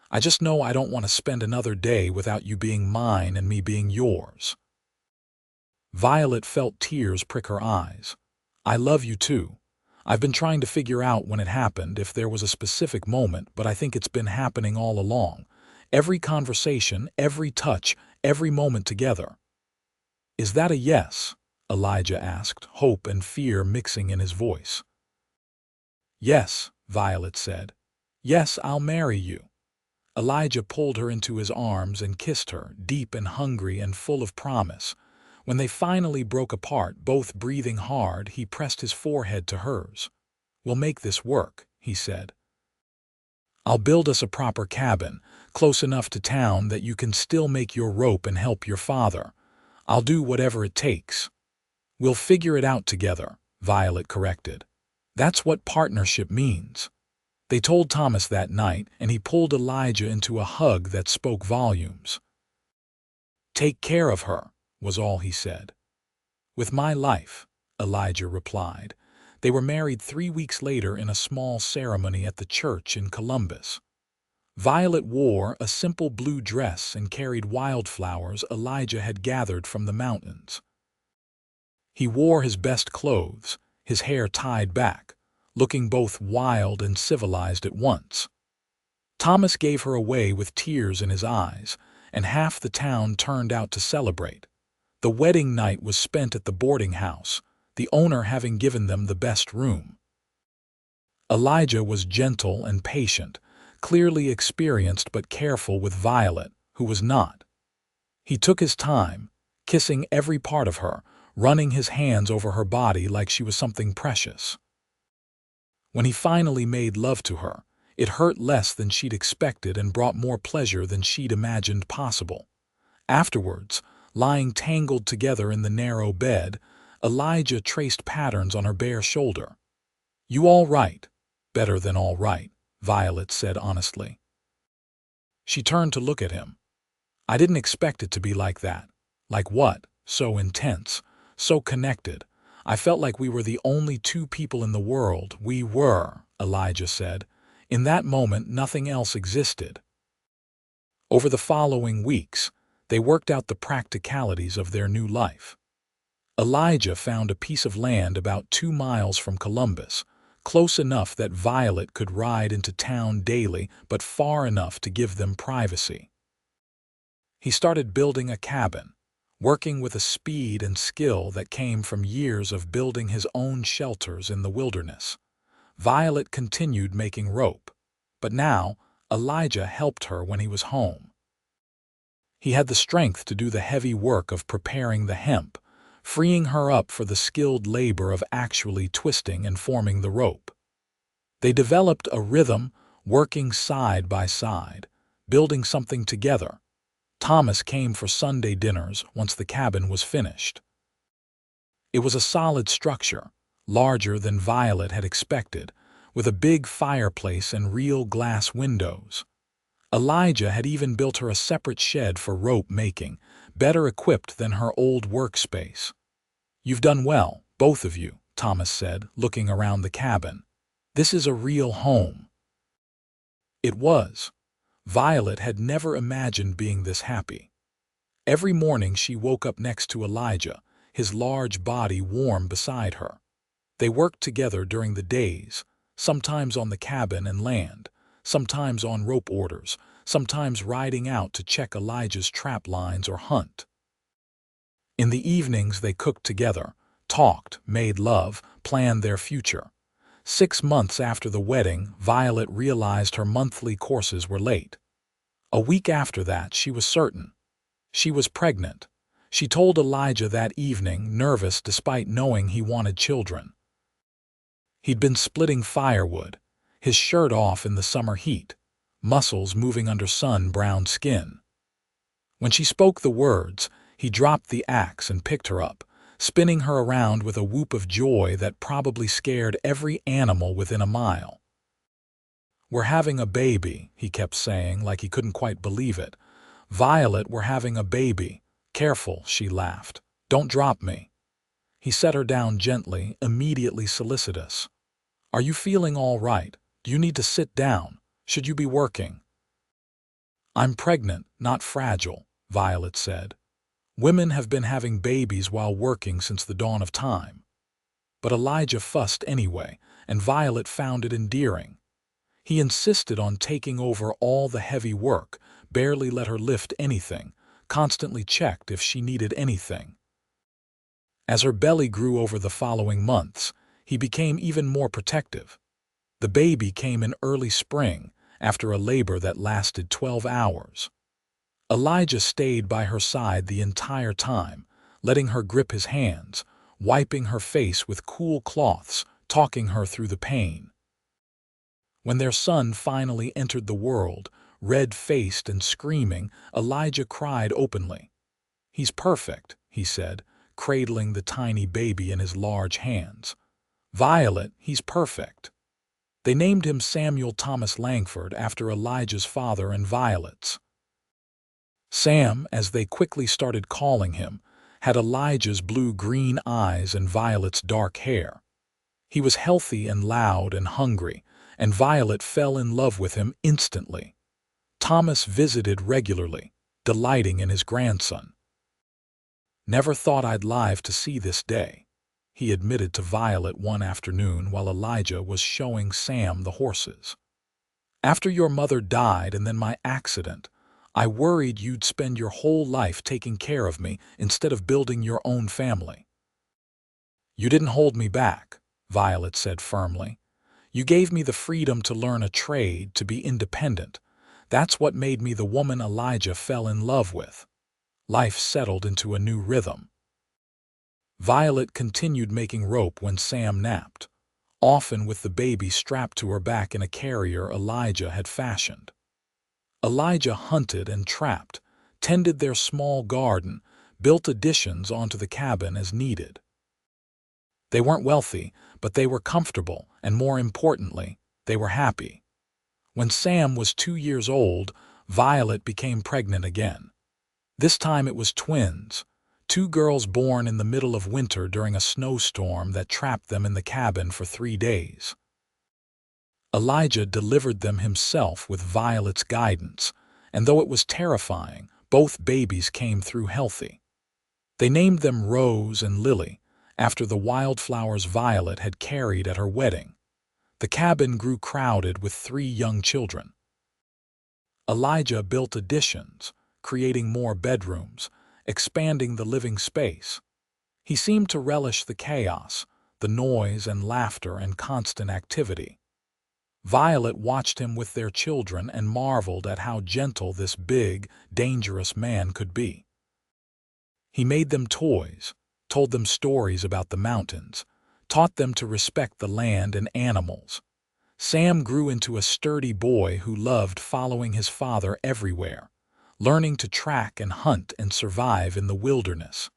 I just know I don't want to spend another day without you being mine and me being yours." Violet felt tears prick her eyes. "I love you too. I've been trying to figure out when it happened, if there was a specific moment, but I think it's been happening all along. Every conversation, every touch, every moment together." "Is that a yes?" Elijah asked, hope and fear mixing in his voice. "Yes," Violet said. "Yes, I'll marry you." Elijah pulled her into his arms and kissed her, deep and hungry and full of promise. When they finally broke apart, both breathing hard, he pressed his forehead to hers. "We'll make this work," he said. "I'll build us a proper cabin, close enough to town that you can still make your rope and help your father. I'll do whatever it takes." "We'll figure it out together," Violet corrected. "That's what partnership means." They told Thomas that night, and he pulled Elijah into a hug that spoke volumes. "Take care of her," was all he said. "With my life," Elijah replied. They were married 3 weeks later in a small ceremony at the church in Columbus. Violet wore a simple blue dress and carried wildflowers Elijah had gathered from the mountains. He wore his best clothes, his hair tied back, looking both wild and civilized at once. Thomas gave her away with tears in his eyes, and half the town turned out to celebrate. The wedding night was spent at the boarding house, the owner having given them the best room. Elijah was gentle and patient, clearly experienced but careful with Violet, who was not. He took his time, kissing every part of her, running his hands over her body like she was something precious. When he finally made love to her, it hurt less than she'd expected and brought more pleasure than she'd imagined possible. Afterwards, lying tangled together in the narrow bed, Elijah traced patterns on her bare shoulder. "You all right?" "Better than all right," Violet said honestly. She turned to look at him. "I didn't expect it to be like that." "Like what?" "So intense, so connected. I felt like we were the only two people in the world." "We were," Elijah said. "In that moment, nothing else existed." Over the following weeks, they worked out the practicalities of their new life. Elijah found a piece of land about 2 miles from Columbus, close enough that Violet could ride into town daily, but far enough to give them privacy. He started building a cabin, working with a speed and skill that came from years of building his own shelters in the wilderness. Violet continued making rope, but now Elijah helped her when he was home. He had the strength to do the heavy work of preparing the hemp, freeing her up for the skilled labor of actually twisting and forming the rope. They developed a rhythm, working side by side, building something together. Thomas came for Sunday dinners once the cabin was finished. It was a solid structure, larger than Violet had expected, with a big fireplace and real glass windows. Elijah had even built her a separate shed for rope making, better equipped than her old workspace. "You've done well, both of you," Thomas said, looking around the cabin. "This is a real home." It was. Violet had never imagined being this happy. Every morning she woke up next to Elijah, his large body warm beside her. They worked together during the days, sometimes on the cabin and land, sometimes on rope orders, sometimes riding out to check Elijah's trap lines or hunt. In the evenings they cooked together, talked, made love, planned their future. 6 months after the wedding, Violet realized her monthly courses were late. A week after that, she was certain. She was pregnant. She told Elijah that evening, nervous despite knowing he wanted children. He'd been splitting firewood, his shirt off in the summer heat, muscles moving under sun-browned skin. When she spoke the words, he dropped the axe and picked her up, spinning her around with a whoop of joy that probably scared every animal within a mile. "We're having a baby," he kept saying like he couldn't quite believe it. "Violet, we're having a baby. Careful," she laughed. "Don't drop me." He set her down gently, immediately solicitous. "Are you feeling all right? Do you need to sit down? Should you be working?" "I'm pregnant, not fragile," Violet said. "Women have been having babies while working since the dawn of time." But Elijah fussed anyway, and Violet found it endearing. He insisted on taking over all the heavy work, barely let her lift anything, constantly checked if she needed anything. As her belly grew over the following months, he became even more protective. The baby came in early spring, after a labor that lasted 12 hours. Elijah stayed by her side the entire time, letting her grip his hands, wiping her face with cool cloths, talking her through the pain. When their son finally entered the world, red-faced and screaming, Elijah cried openly. "He's perfect," he said, cradling the tiny baby in his large hands. "Violet, he's perfect." They named him Samuel Thomas Langford after Elijah's father and Violet's. Sam, as they quickly started calling him, had Elijah's blue-green eyes and Violet's dark hair. He was healthy and loud and hungry, and Violet fell in love with him instantly. Thomas visited regularly, delighting in his grandson. "Never thought I'd live to see this day," he admitted to Violet one afternoon while Elijah was showing Sam the horses. "After your mother died and then my accident, I worried you'd spend your whole life taking care of me instead of building your own family." "You didn't hold me back," Violet said firmly. "You gave me the freedom to learn a trade, to be independent. That's what made me the woman Elijah fell in love with." Life settled into a new rhythm. Violet continued making rope when Sam napped, often with the baby strapped to her back in a carrier Elijah had fashioned. Elijah hunted and trapped, tended their small garden, built additions onto the cabin as needed. They weren't wealthy, but they were comfortable, and more importantly, they were happy. When Sam was 2 years old, Violet became pregnant again. This time it was twins, two girls born in the middle of winter during a snowstorm that trapped them in the cabin for 3 days. Elijah delivered them himself with Violet's guidance, and though it was terrifying, both babies came through healthy. They named them Rose and Lily, after the wildflowers Violet had carried at her wedding. The cabin grew crowded with 3 young children. Elijah built additions, creating more bedrooms, expanding the living space. He seemed to relish the chaos, the noise and laughter and constant activity. Violet watched him with their children and marveled at how gentle this big, dangerous man could be. He made them toys, told them stories about the mountains, taught them to respect the land and animals. Sam grew into a sturdy boy who loved following his father everywhere, learning to track and hunt and survive in the wilderness.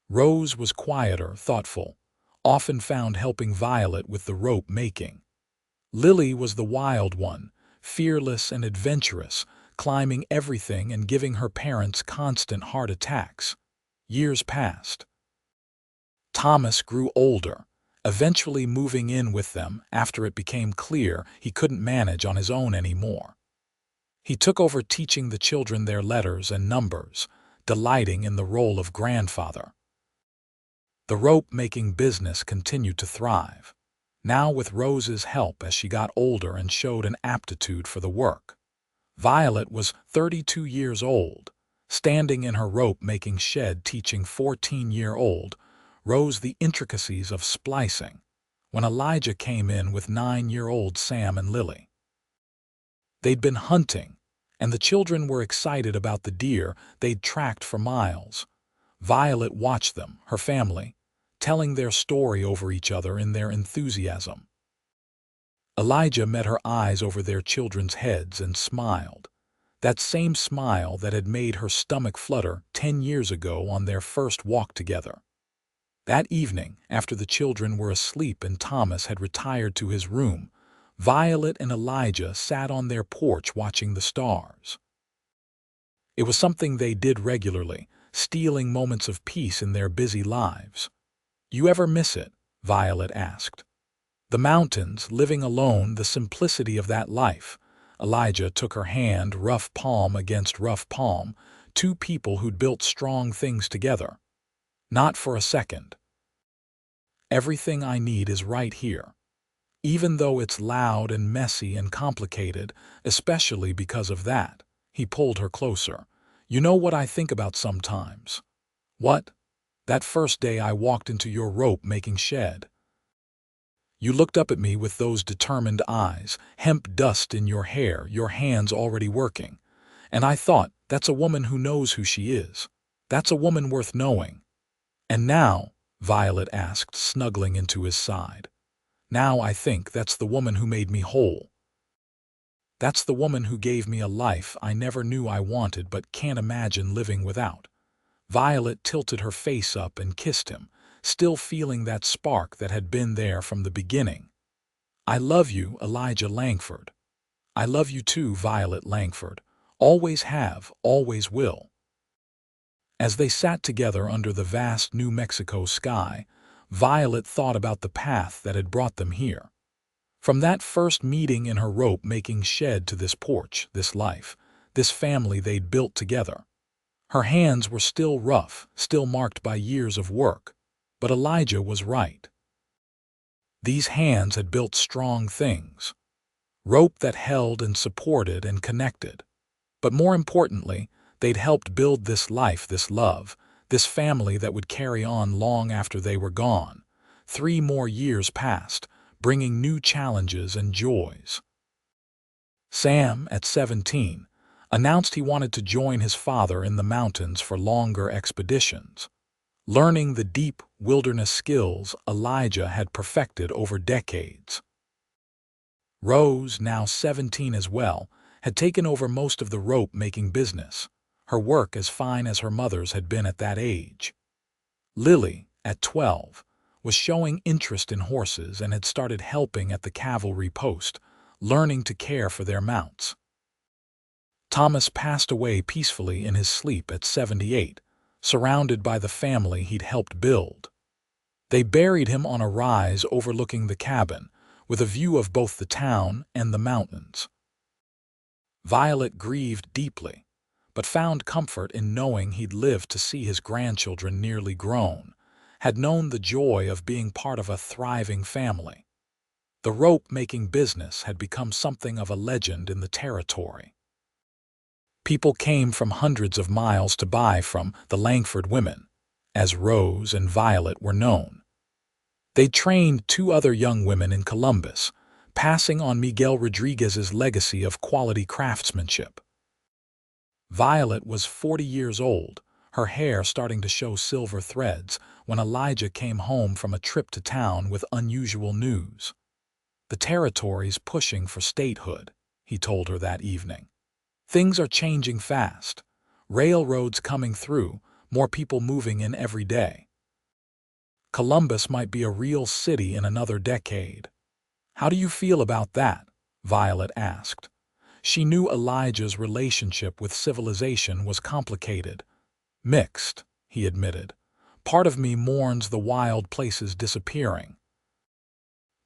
Rose was quieter, thoughtful, often found helping Violet with the rope making. Lily was the wild one, fearless and adventurous, climbing everything and giving her parents constant heart attacks. Years passed. Thomas grew older, eventually moving in with them after it became clear he couldn't manage on his own anymore. He took over teaching the children their letters and numbers, delighting in the role of grandfather. The rope-making business continued to thrive, now with Rose's help as she got older and showed an aptitude for the work. Violet was 32 years old, standing in her rope-making shed teaching 14-year-old Rose the intricacies of splicing, when Elijah came in with 9-year-old Sam and Lily. They'd been hunting, and the children were excited about the deer they'd tracked for miles. Violet watched them, her family, telling their story over each other in their enthusiasm. Elijah met her eyes over their children's heads and smiled, that same smile that had made her stomach flutter 10 years ago on their first walk together. That evening, after the children were asleep and Thomas had retired to his room, Violet and Elijah sat on their porch watching the stars. It was something they did regularly, stealing moments of peace in their busy lives. "You ever miss it?" Violet asked. "The mountains, living alone, the simplicity of that life." Elijah took her hand, rough palm against rough palm, two people who'd built strong things together. "Not for a second. Everything I need is right here. Even though it's loud and messy and complicated, especially because of that." He pulled her closer. "You know what I think about sometimes?" "What?" "That first day I walked into your rope-making shed. You looked up at me with those determined eyes, hemp dust in your hair, your hands already working. And I thought, that's a woman who knows who she is. That's a woman worth knowing." "And now?" Violet asked, snuggling into his side. "Now I think that's the woman who made me whole. That's the woman who gave me a life I never knew I wanted but can't imagine living without." Violet tilted her face up and kissed him, still feeling that spark that had been there from the beginning. "I love you, Elijah Langford." "I love you too, Violet Langford. Always have, always will." As they sat together under the vast New Mexico sky, Violet thought about the path that had brought them here. From that first meeting in her rope-making shed to this porch, this life, this family they'd built together. Her hands were still rough, still marked by years of work. But Elijah was right. These hands had built strong things. Rope that held and supported and connected. But more importantly, they'd helped build this life, this love, this family that would carry on long after they were gone. 3 more years passed, bringing new challenges and joys. Sam, at 17, announced he wanted to join his father in the mountains for longer expeditions, learning the deep wilderness skills Elijah had perfected over decades. Rose, now 17 as well, had taken over most of the rope-making business, her work as fine as her mother's had been at that age. Lily, at 12, was showing interest in horses and had started helping at the cavalry post, learning to care for their mounts. Thomas passed away peacefully in his sleep at 78, surrounded by the family he'd helped build. They buried him on a rise overlooking the cabin, with a view of both the town and the mountains. Violet grieved deeply, but found comfort in knowing he'd lived to see his grandchildren nearly grown, had known the joy of being part of a thriving family. The rope-making business had become something of a legend in the territory. People came from hundreds of miles to buy from the Langford women, as Rose and Violet were known. They trained 2 other young women in Columbus, passing on Miguel Rodriguez's legacy of quality craftsmanship. Violet was 40 years old, her hair starting to show silver threads, when Elijah came home from a trip to town with unusual news. "The territory's pushing for statehood," he told her that evening. "Things are changing fast. Railroads coming through, more people moving in every day. Columbus might be a real city in another decade." "How do you feel about that?" Violet asked. She knew Elijah's relationship with civilization was complicated. "Mixed," he admitted. "Part of me mourns the wild places disappearing.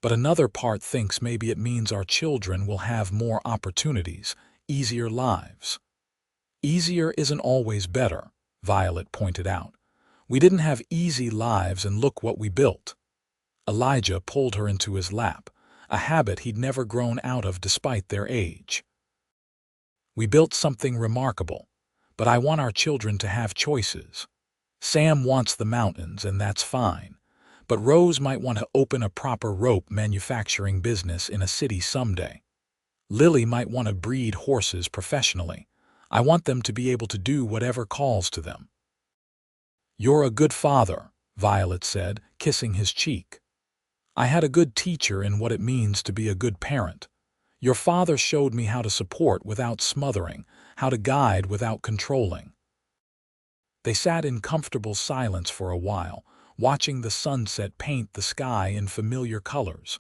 But another part thinks maybe it means our children will have more opportunities, easier lives." "Easier isn't always better," Violet pointed out. "We didn't have easy lives and look what we built." Elijah pulled her into his lap, a habit he'd never grown out of despite their age. "We built something remarkable, but I want our children to have choices. Sam wants the mountains, and that's fine. But Rose might want to open a proper rope manufacturing business in a city someday. Lily might want to breed horses professionally. I want them to be able to do whatever calls to them." "You're a good father," Violet said, kissing his cheek. "I had a good teacher in what it means to be a good parent. Your father showed me how to support without smothering, how to guide without controlling." They sat in comfortable silence for a while, watching the sunset paint the sky in familiar colors.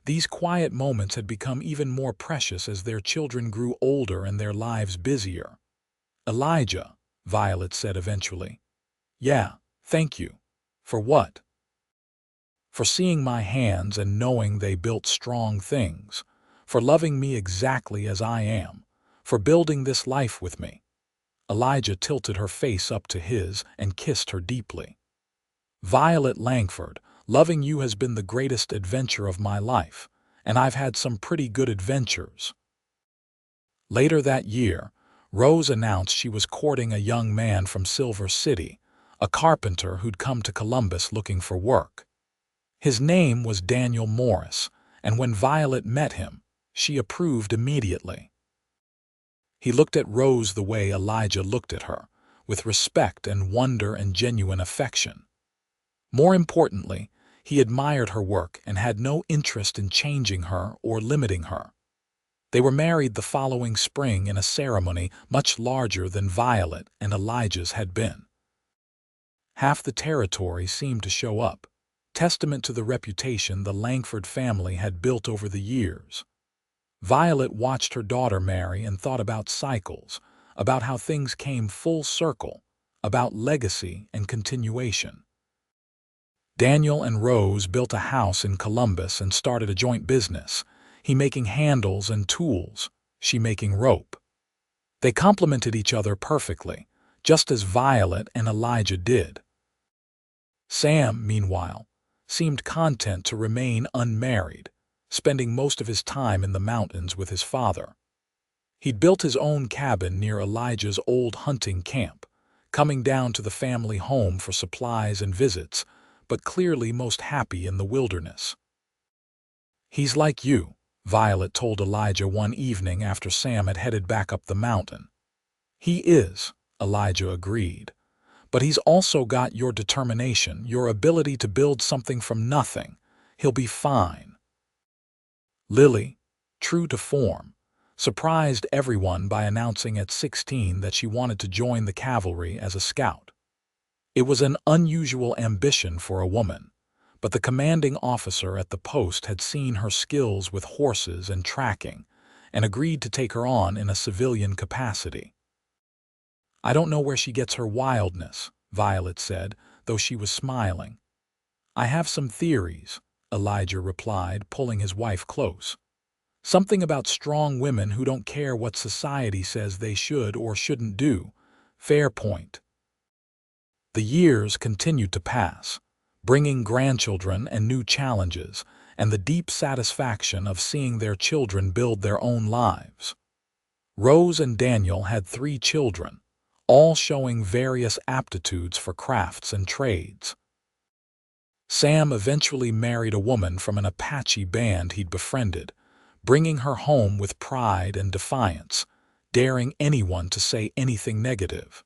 These quiet moments had become even more precious as their children grew older and their lives busier. "Elijah," Violet said eventually. "Yeah, thank you." "For what?" "For seeing my hands and knowing they built strong things. For loving me exactly as I am. For building this life with me." Elijah tilted her face up to his and kissed her deeply. "Violet Langford, loving you has been the greatest adventure of my life, and I've had some pretty good adventures." Later that year, Rose announced she was courting a young man from Silver City, a carpenter who'd come to Columbus looking for work. His name was Daniel Morris, and when Violet met him, she approved immediately. He looked at Rose the way Elijah looked at her, with respect and wonder and genuine affection. More importantly, he admired her work and had no interest in changing her or limiting her. They were married the following spring in a ceremony much larger than Violet and Elijah's had been. Half the territory seemed to show up, testament to the reputation the Langford family had built over the years. Violet watched her daughter marry and thought about cycles, about how things came full circle, about legacy and continuation. Daniel and Rose built a house in Columbus and started a joint business, he making handles and tools, she making rope. They complemented each other perfectly, just as Violet and Elijah did. Sam, meanwhile, seemed content to remain unmarried, spending most of his time in the mountains with his father. He'd built his own cabin near Elijah's old hunting camp, coming down to the family home for supplies and visits, but clearly most happy in the wilderness. "He's like you," Violet told Elijah one evening after Sam had headed back up the mountain. "He is," Elijah agreed, "but he's also got your determination, your ability to build something from nothing. He'll be fine." Lily, true to form, surprised everyone by announcing at 16 that she wanted to join the cavalry as a scout. It was an unusual ambition for a woman, but the commanding officer at the post had seen her skills with horses and tracking and agreed to take her on in a civilian capacity. "I don't know where she gets her wildness," Violet said, though she was smiling. "I have some theories," Elijah replied, pulling his wife close. "Something about strong women who don't care what society says they should or shouldn't do. Fair point." The years continued to pass, bringing grandchildren and new challenges, and the deep satisfaction of seeing their children build their own lives. Rose and Daniel had 3 children, all showing various aptitudes for crafts and trades. Sam eventually married a woman from an Apache band he'd befriended, bringing her home with pride and defiance, daring anyone to say anything negative.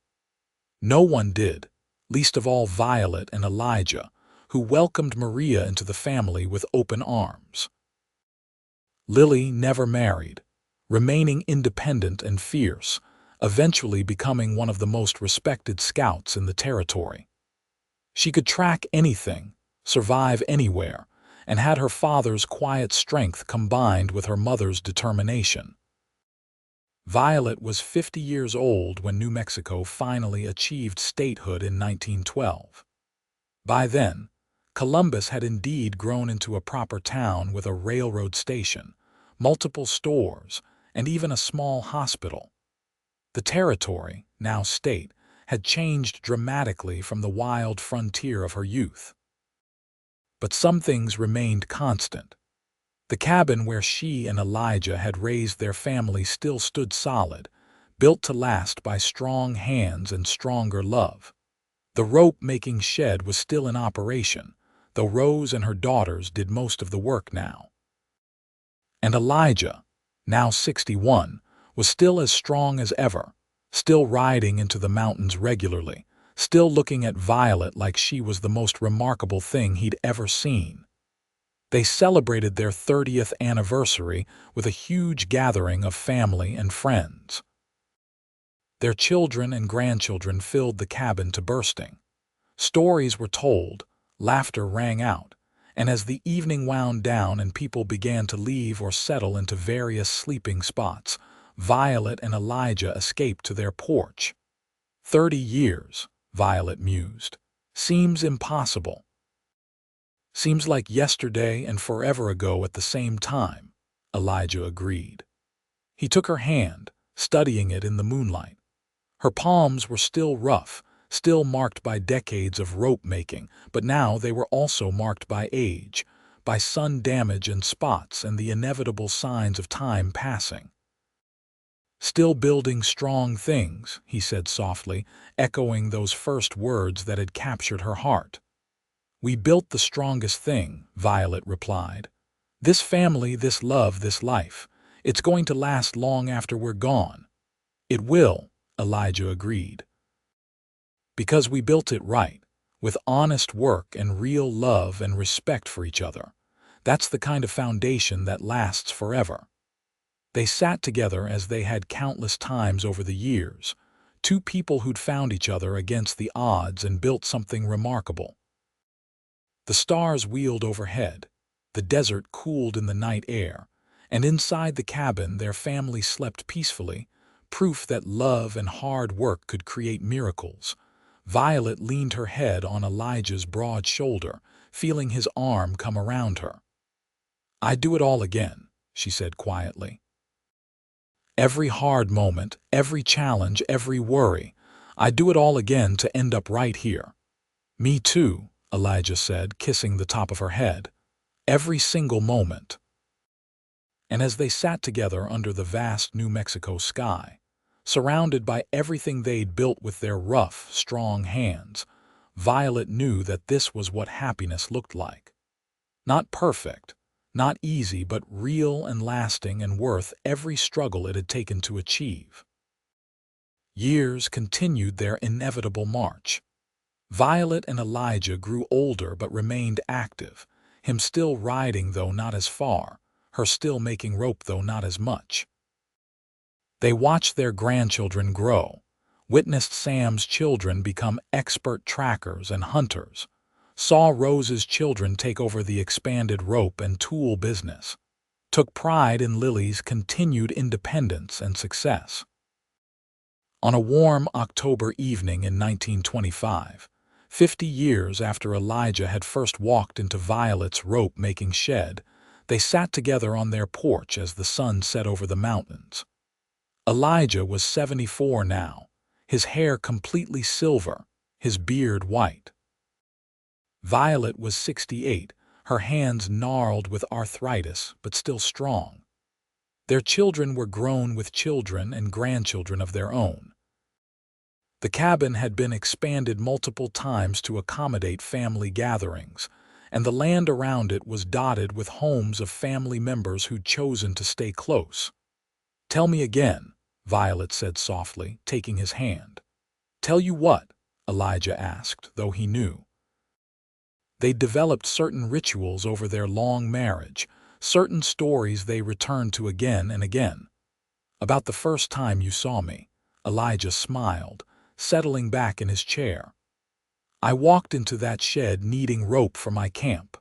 No one did, least of all Violet and Elijah, who welcomed Maria into the family with open arms. Lily never married, remaining independent and fierce, eventually becoming one of the most respected scouts in the territory. She could track anything, survive anywhere, and had her father's quiet strength combined with her mother's determination. Violet was 50 years old when New Mexico finally achieved statehood in 1912. By then, Columbus had indeed grown into a proper town with a railroad station, multiple stores, and even a small hospital. The territory, now state, had changed dramatically from the wild frontier of her youth. But some things remained constant. The cabin where she and Elijah had raised their family still stood solid, built to last by strong hands and stronger love. The rope-making shed was still in operation, though Rose and her daughters did most of the work now. And Elijah, now 61, was still as strong as ever, still riding into the mountains regularly, still looking at Violet like she was the most remarkable thing he'd ever seen. They celebrated their 30th anniversary with a huge gathering of family and friends. Their children and grandchildren filled the cabin to bursting. Stories were told, laughter rang out, and as the evening wound down and people began to leave or settle into various sleeping spots, Violet and Elijah escaped to their porch. 30 years, Violet mused. Seems impossible. Seems like yesterday and forever ago at the same time, Elijah agreed. He took her hand, studying it in the moonlight. Her palms were still rough, still marked by decades of rope-making, but now they were also marked by age, by sun damage and spots and the inevitable signs of time passing. "Still building strong things," he said softly, echoing those first words that had captured her heart. "We built the strongest thing," Violet replied. "This family, this love, this life. It's going to last long after we're gone." "It will," Elijah agreed. "Because we built it right, with honest work and real love and respect for each other. That's the kind of foundation that lasts forever." They sat together as they had countless times over the years, 2 people who'd found each other against the odds and built something remarkable. The stars wheeled overhead, the desert cooled in the night air, and inside the cabin their family slept peacefully, proof that love and hard work could create miracles. Violet leaned her head on Elijah's broad shoulder, feeling his arm come around her. "I'd do it all again," she said quietly. "Every hard moment, every challenge, every worry. I'd do it all again to end up right here." "Me too," Elijah said, kissing the top of her head. "Every single moment." And as they sat together under the vast New Mexico sky, surrounded by everything they'd built with their rough, strong hands, Violet knew that this was what happiness looked like. Not perfect, not easy, but real and lasting and worth every struggle it had taken to achieve. Years continued their inevitable march. Violet and Elijah grew older but remained active, him still riding though not as far, her still making rope though not as much. They watched their grandchildren grow, witnessed Sam's children become expert trackers and hunters, saw Rose's children take over the expanded rope and tool business, took pride in Lily's continued independence and success. On a warm October evening in 1925, 50 years after Elijah had first walked into Violet's rope-making shed, they sat together on their porch as the sun set over the mountains. Elijah was 74 now, his hair completely silver, his beard white. Violet was 68, her hands gnarled with arthritis but still strong. Their children were grown with children and grandchildren of their own. The cabin had been expanded multiple times to accommodate family gatherings, and the land around it was dotted with homes of family members who'd chosen to stay close. "Tell me again," Violet said softly, taking his hand. "Tell you what?" Elijah asked, though he knew. They'd developed certain rituals over their long marriage, certain stories they returned to again and again. "About the first time you saw me," Elijah smiled, settling back in his chair. "I walked into that shed needing rope for my camp.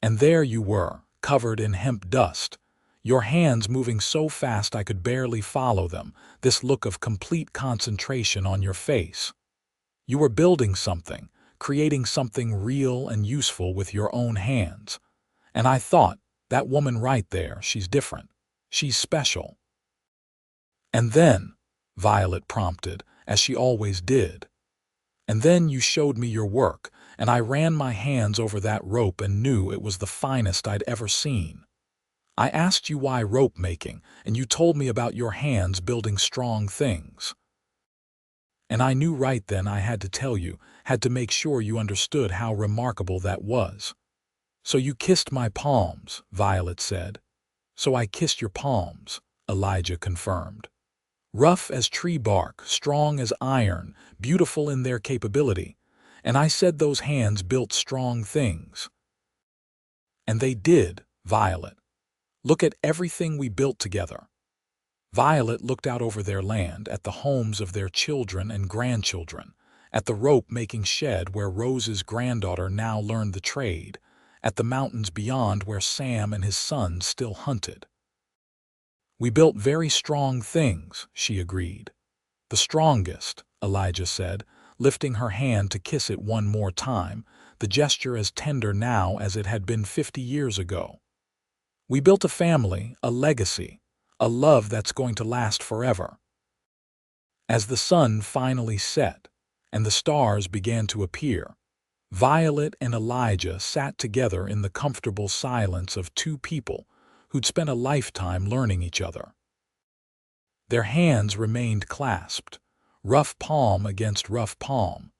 And there you were, covered in hemp dust, your hands moving so fast I could barely follow them, this look of complete concentration on your face. You were building something, creating something real and useful with your own hands. And I thought, that woman right there, she's different. She's special." "And then," Violet prompted, as she always did. "And then you showed me your work, and I ran my hands over that rope and knew it was the finest I'd ever seen. I asked you why rope making, and you told me about your hands building strong things. And I knew right then I had to tell you, had to make sure you understood how remarkable that was. So you kissed my palms," Violet said. "So I kissed your palms," Elijah confirmed. "Rough as tree bark, strong as iron, beautiful in their capability. And I said those hands built strong things." "And they did, Violet. Look at everything we built together." Violet looked out over their land, at the homes of their children and grandchildren, at the rope-making shed where Rose's granddaughter now learned the trade, at the mountains beyond where Sam and his sons still hunted. "We built very strong things," she agreed. "The strongest," Elijah said, lifting her hand to kiss it one more time, the gesture as tender now as it had been 50 years ago. "We built a family, a legacy, a love that's going to last forever." As the sun finally set, and the stars began to appear, Violet and Elijah sat together in the comfortable silence of two people who'd spent a lifetime learning each other. Their hands remained clasped, rough palm against rough palm,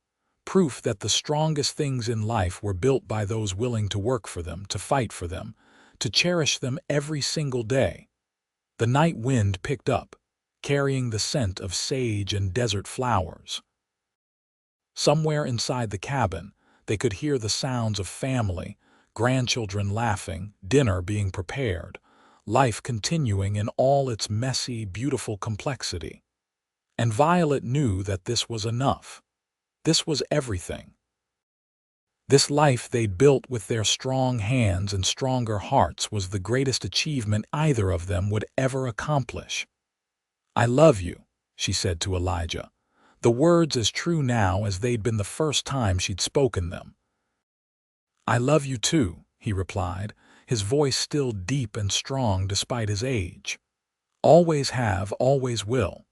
proof that the strongest things in life were built by those willing to work for them, to fight for them, to cherish them every single day. The night wind picked up, carrying the scent of sage and desert flowers. Somewhere inside the cabin, they could hear the sounds of family, grandchildren laughing, dinner being prepared, life continuing in all its messy, beautiful complexity. And Violet knew that this was enough. This was everything. This life they'd built with their strong hands and stronger hearts was the greatest achievement either of them would ever accomplish. "I love you," she said to Elijah, the words as true now as they'd been the first time she'd spoken them. "I love you too," he replied, his voice still deep and strong despite his age. "Always have, always will."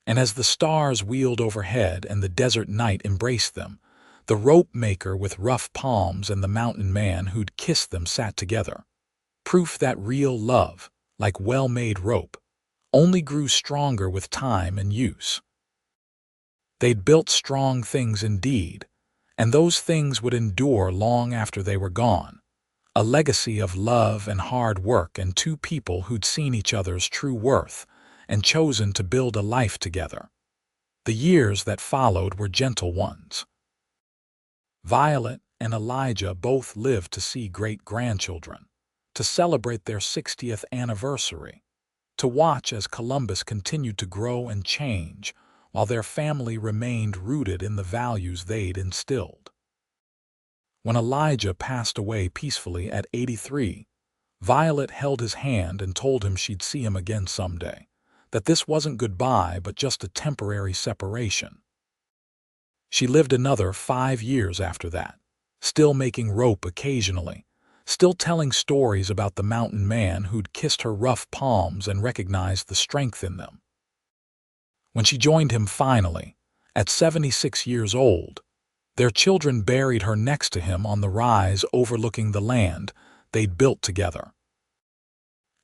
And as the stars wheeled overhead and the desert night embraced them, the rope-maker with rough palms and the mountain man who'd kissed them sat together. Proof that real love, like well-made rope, only grew stronger with time and use. They'd built strong things indeed, and those things would endure long after they were gone. A legacy of love and hard work and two people who'd seen each other's true worth and chosen to build a life together. The years that followed were gentle ones. Violet and Elijah both lived to see great-grandchildren, to celebrate their 60th anniversary, to watch as Columbus continued to grow and change while their family remained rooted in the values they'd instilled. When Elijah passed away peacefully at 83, Violet held his hand and told him she'd see him again someday, that this wasn't goodbye but just a temporary separation. She lived another 5 years after that, still making rope occasionally, still telling stories about the mountain man who'd kissed her rough palms and recognized the strength in them. When she joined him finally, at 76 years old, their children buried her next to him on the rise overlooking the land they'd built together.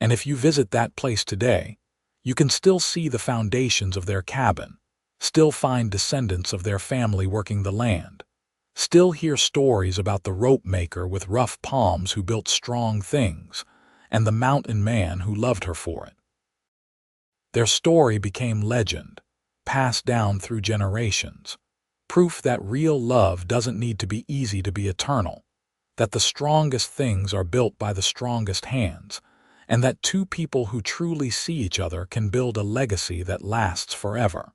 And if you visit that place today, you can still see the foundations of their cabin, still find descendants of their family working the land, still hear stories about the rope maker with rough palms who built strong things, and the mountain man who loved her for it. Their story became legend, passed down through generations, proof that real love doesn't need to be easy to be eternal, that the strongest things are built by the strongest hands, and that two people who truly see each other can build a legacy that lasts forever.